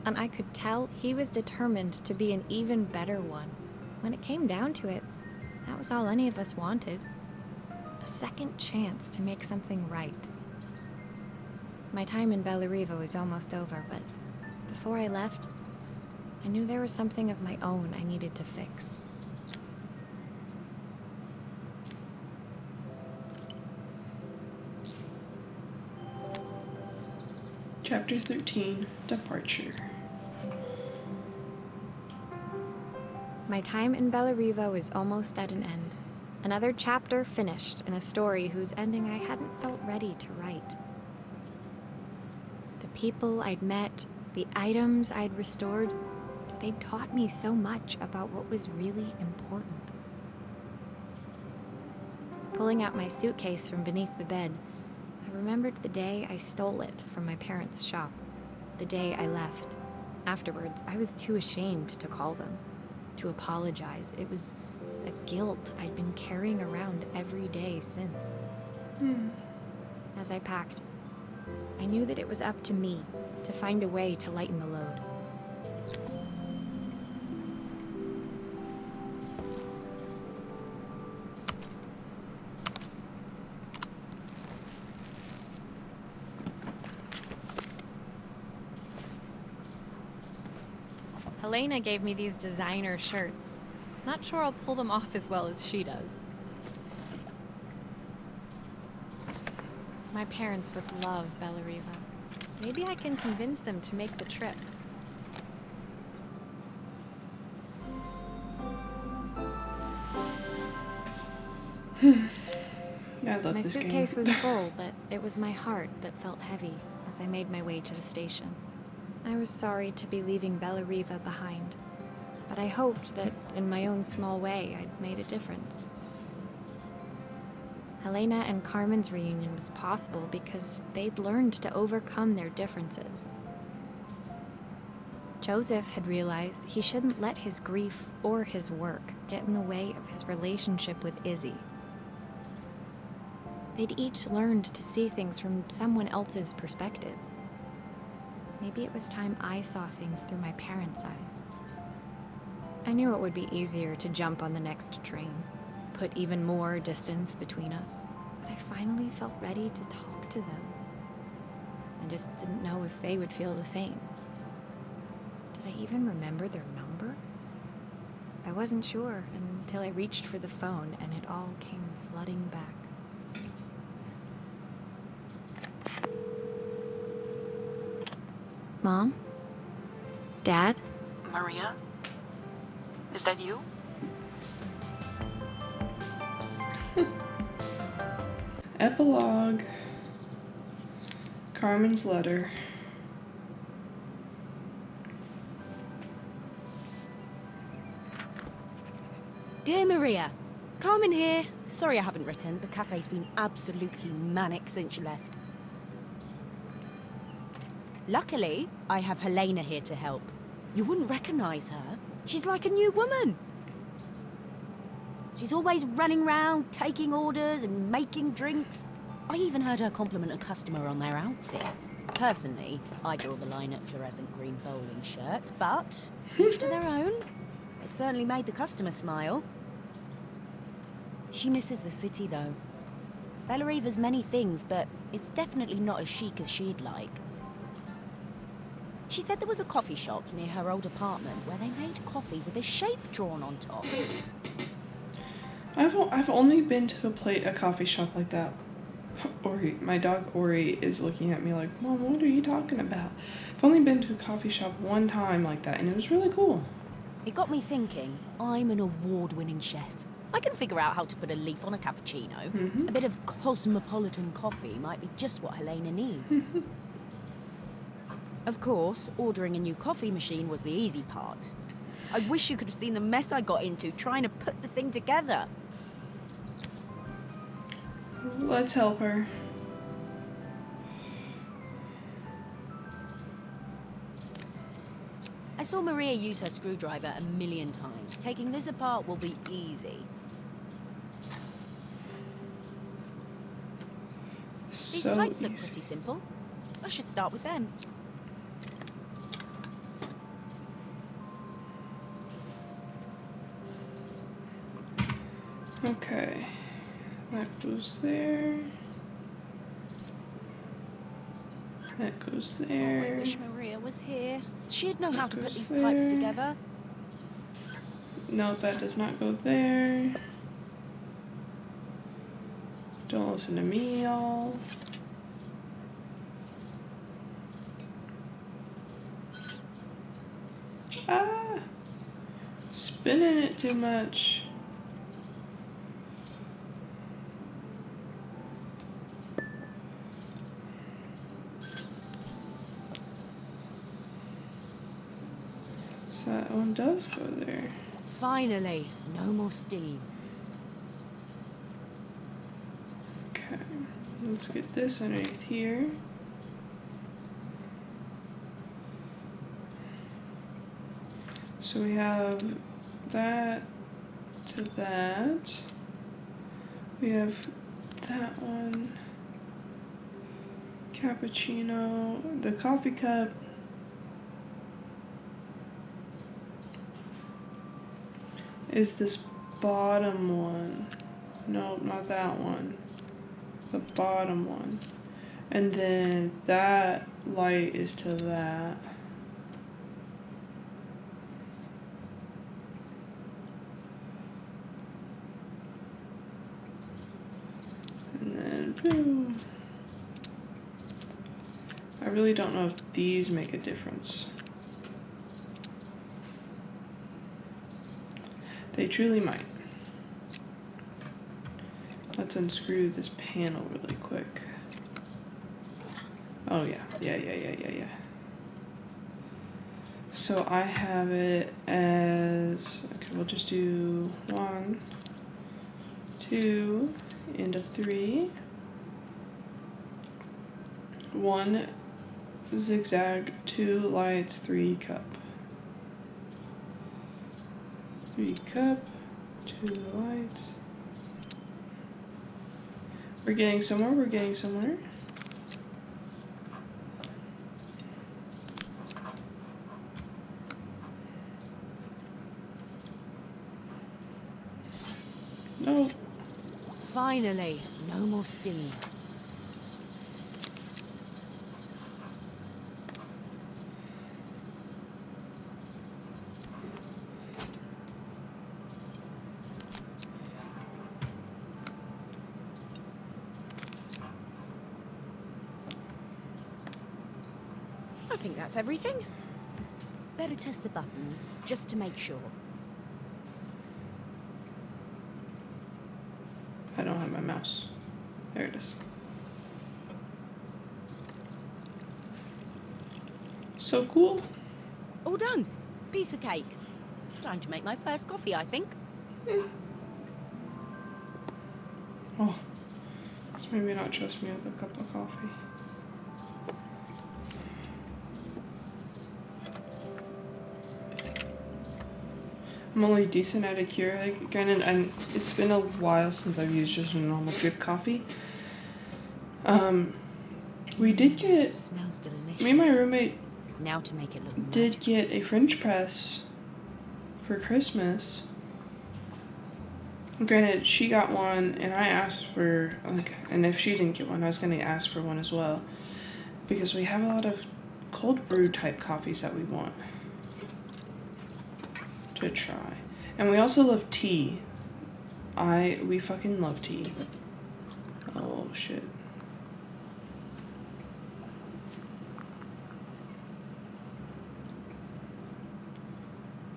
and I could tell he was determined to be an even better one. When it came down to it, that was all any of us wanted. A second chance to make something right. My time in Bellariva was almost over, but before I left, I knew there was something of my own I needed to fix. Chapter 13, Departure. My time in Bellariva was almost at an end. Another chapter finished in a story whose ending I hadn't felt ready to write. The people I'd met, the items I'd restored, they'd taught me so much about what was really important. Pulling out my suitcase from beneath the bed, I remembered the day I stole it from my parents' shop, the day I left. Afterwards, I was too ashamed to call them, to apologize. It was a guilt I'd been carrying around every day since. As I packed, I knew that it was up to me to find a way to lighten the load. Helena gave me these designer shirts. Not sure I'll pull them off as well as she does. My parents would love Bellariva. Maybe I can convince them to make the trip. I love My this game. suitcase was full, but it was my heart that felt heavy as I made my way to the station. I was sorry to be leaving Bellariva behind, but I hoped that, in my own small way, I'd made a difference. Helena and Carmen's reunion was possible because they'd learned to overcome their differences. Joseph had realized he shouldn't let his grief or his work get in the way of his relationship with Izzy. They'd each learned to see things from someone else's perspective. Maybe it was time I saw things through my parents' eyes. I knew it would be easier to jump on the next train, put even more distance between us, but I finally felt ready to talk to them. I just didn't know if they would feel the same. Did I even remember their number? I wasn't sure until I reached for the phone and it all came flooding back. Mom? Dad? Maria? Is that you? Epilogue. Carmen's letter. Dear Maria, Carmen here. Sorry I haven't written. The cafe's been absolutely manic since you left. Luckily, I have Helena here to help. You wouldn't recognize her. She's like a new woman. She's always running around, taking orders and making drinks. I even heard her compliment a customer on their outfit. Personally, I draw the line at fluorescent green bowling shirts, but each to their own. It certainly made the customer smile. She misses the city, though. Bellariva's many things, but it's definitely not as chic as she'd like. She said there was a coffee shop near her old apartment where they made coffee with a shape drawn on top. I've only been to a coffee shop like that. Ori, my dog Ori is looking at me like, Mom, what are you talking about? I've only been to a coffee shop one time like that, and it was really cool. It got me thinking, I'm an award-winning chef. I can figure out how to put a leaf on a cappuccino. A bit of cosmopolitan coffee might be just what Helena needs. Of course, ordering a new coffee machine was the easy part. I wish you could have seen the mess I got into trying to put the thing together. let's help her. I saw Maria use her screwdriver a million times. Taking this apart will be easy. These So pipes look easy. pretty simple. I should start with them. Okay, that goes there. That goes Oh, I there. wish Maria was here. She'd know how to put goes these pipes there. together. No, that does not go there. Don't listen to me, y'all. Ah! Spinning it too much. So that one does go there. Finally, no more steam. Okay, let's get this underneath here. So we have that to that. We have that one. Cappuccino, the coffee cup. Is this bottom one. Nope, not that one. The bottom one. And then that light is to that. And then boom. I really don't know if these make a difference. They truly might. Let's unscrew this panel really quick. Oh yeah, yeah. So I have it as, okay, we'll just do 1, 2, and a 3. 1 zigzag, 2 lights, 3 cup. 3 cup, 2 lights. We're getting somewhere, we're getting somewhere. No. Finally, no more steam. I think that's everything. Better test the buttons, just to make sure. I don't have my mouse. There it is. So cool. All done. Piece of cake. Time to make my first coffee, I think. Oh, this maybe not trust me with a cup of coffee. I'm only decent at a Keurig. Granted, it's been a while since I've used just a normal drip coffee. We did get, Smells delicious. me and my roommate Now to make it look did magical. get a French press for Christmas. Granted, she got one, and I asked for, like, and if she didn't get one, I was going to ask for one as well. Because we have a lot of cold brew type coffees that we want to try. And we also love tea. We fucking love tea. Oh, shit.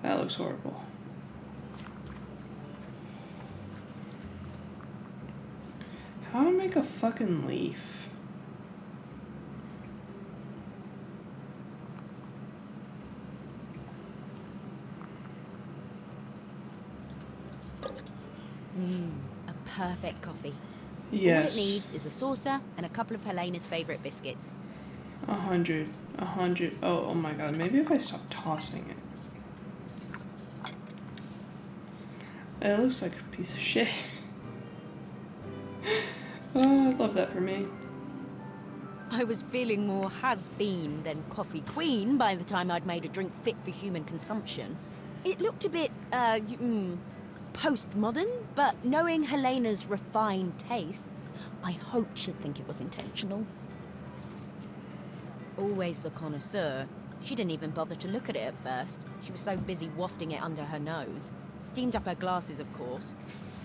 That looks horrible. How to make a fucking leaf? A perfect coffee. Yes. All it needs is a saucer and a couple of Helena's favourite biscuits. 100. Oh my god, maybe if I stop tossing it. It looks like a piece of shit. Oh, I love that for me. I was feeling more has-been than coffee queen by the time I'd made a drink fit for human consumption. It looked a bit, postmodern, but knowing Helena's refined tastes, I hoped she'd think it was intentional. Always the connoisseur, she didn't even bother to look at it at first. She was so busy wafting it under her nose. Steamed up her glasses, of course.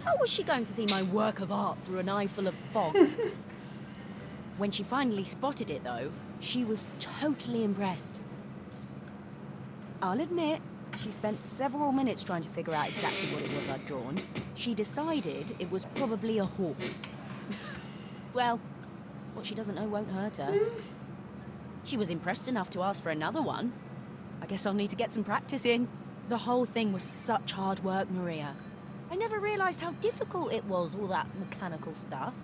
How was she going to see my work of art through an eye full of fog? When she finally spotted it, though, she was totally impressed. I'll admit, she spent several minutes trying to figure out exactly what it was I'd drawn. She decided it was probably a horse. Well, what she doesn't know won't hurt her. She was impressed enough to ask for another one. I guess I'll need to get some practice in. The whole thing was such hard work, Maria. I never realised how difficult it was, all that mechanical stuff.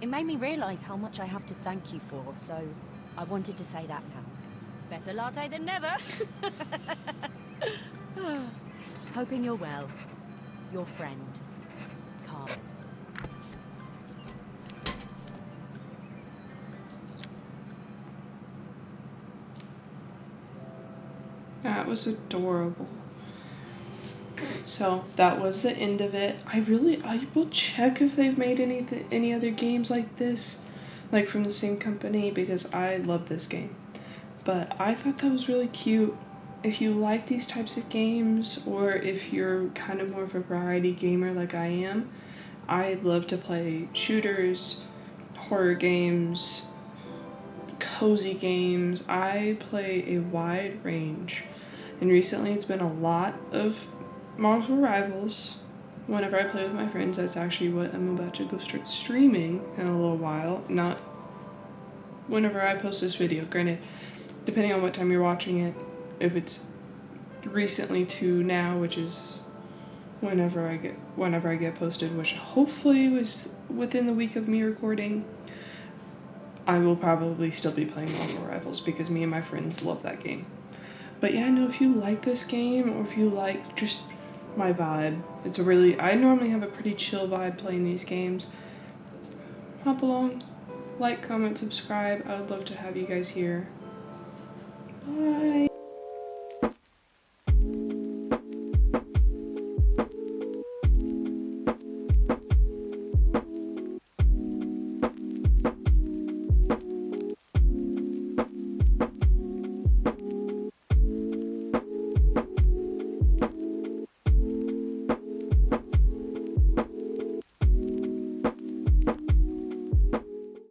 It made me realise how much I have to thank you for, so I wanted to say that now. Better latte than never. Hoping you're well. Your friend, Carmen. That was adorable. So that was the end of it. I will check if they've made any other games like this, like from the same company, because I love this game. But I thought that was really cute. If you like these types of games, or if you're kind of more of a variety gamer like I am, I love to play shooters, horror games, cozy games. I play a wide range. And recently it's been a lot of Marvel Rivals. Whenever I play with my friends, that's actually what I'm about to go start streaming in a little while. Not whenever I post this video. Granted, depending on what time you're watching it, if it's recently to now, which is whenever I get posted, which hopefully was within the week of me recording, I will probably still be playing Marvel Rivals because me and my friends love that game. But yeah, no, if you like this game, or if you like just my vibe, I normally have a pretty chill vibe playing these games. Hop along, like, comment, subscribe. I would love to have you guys here. Bye.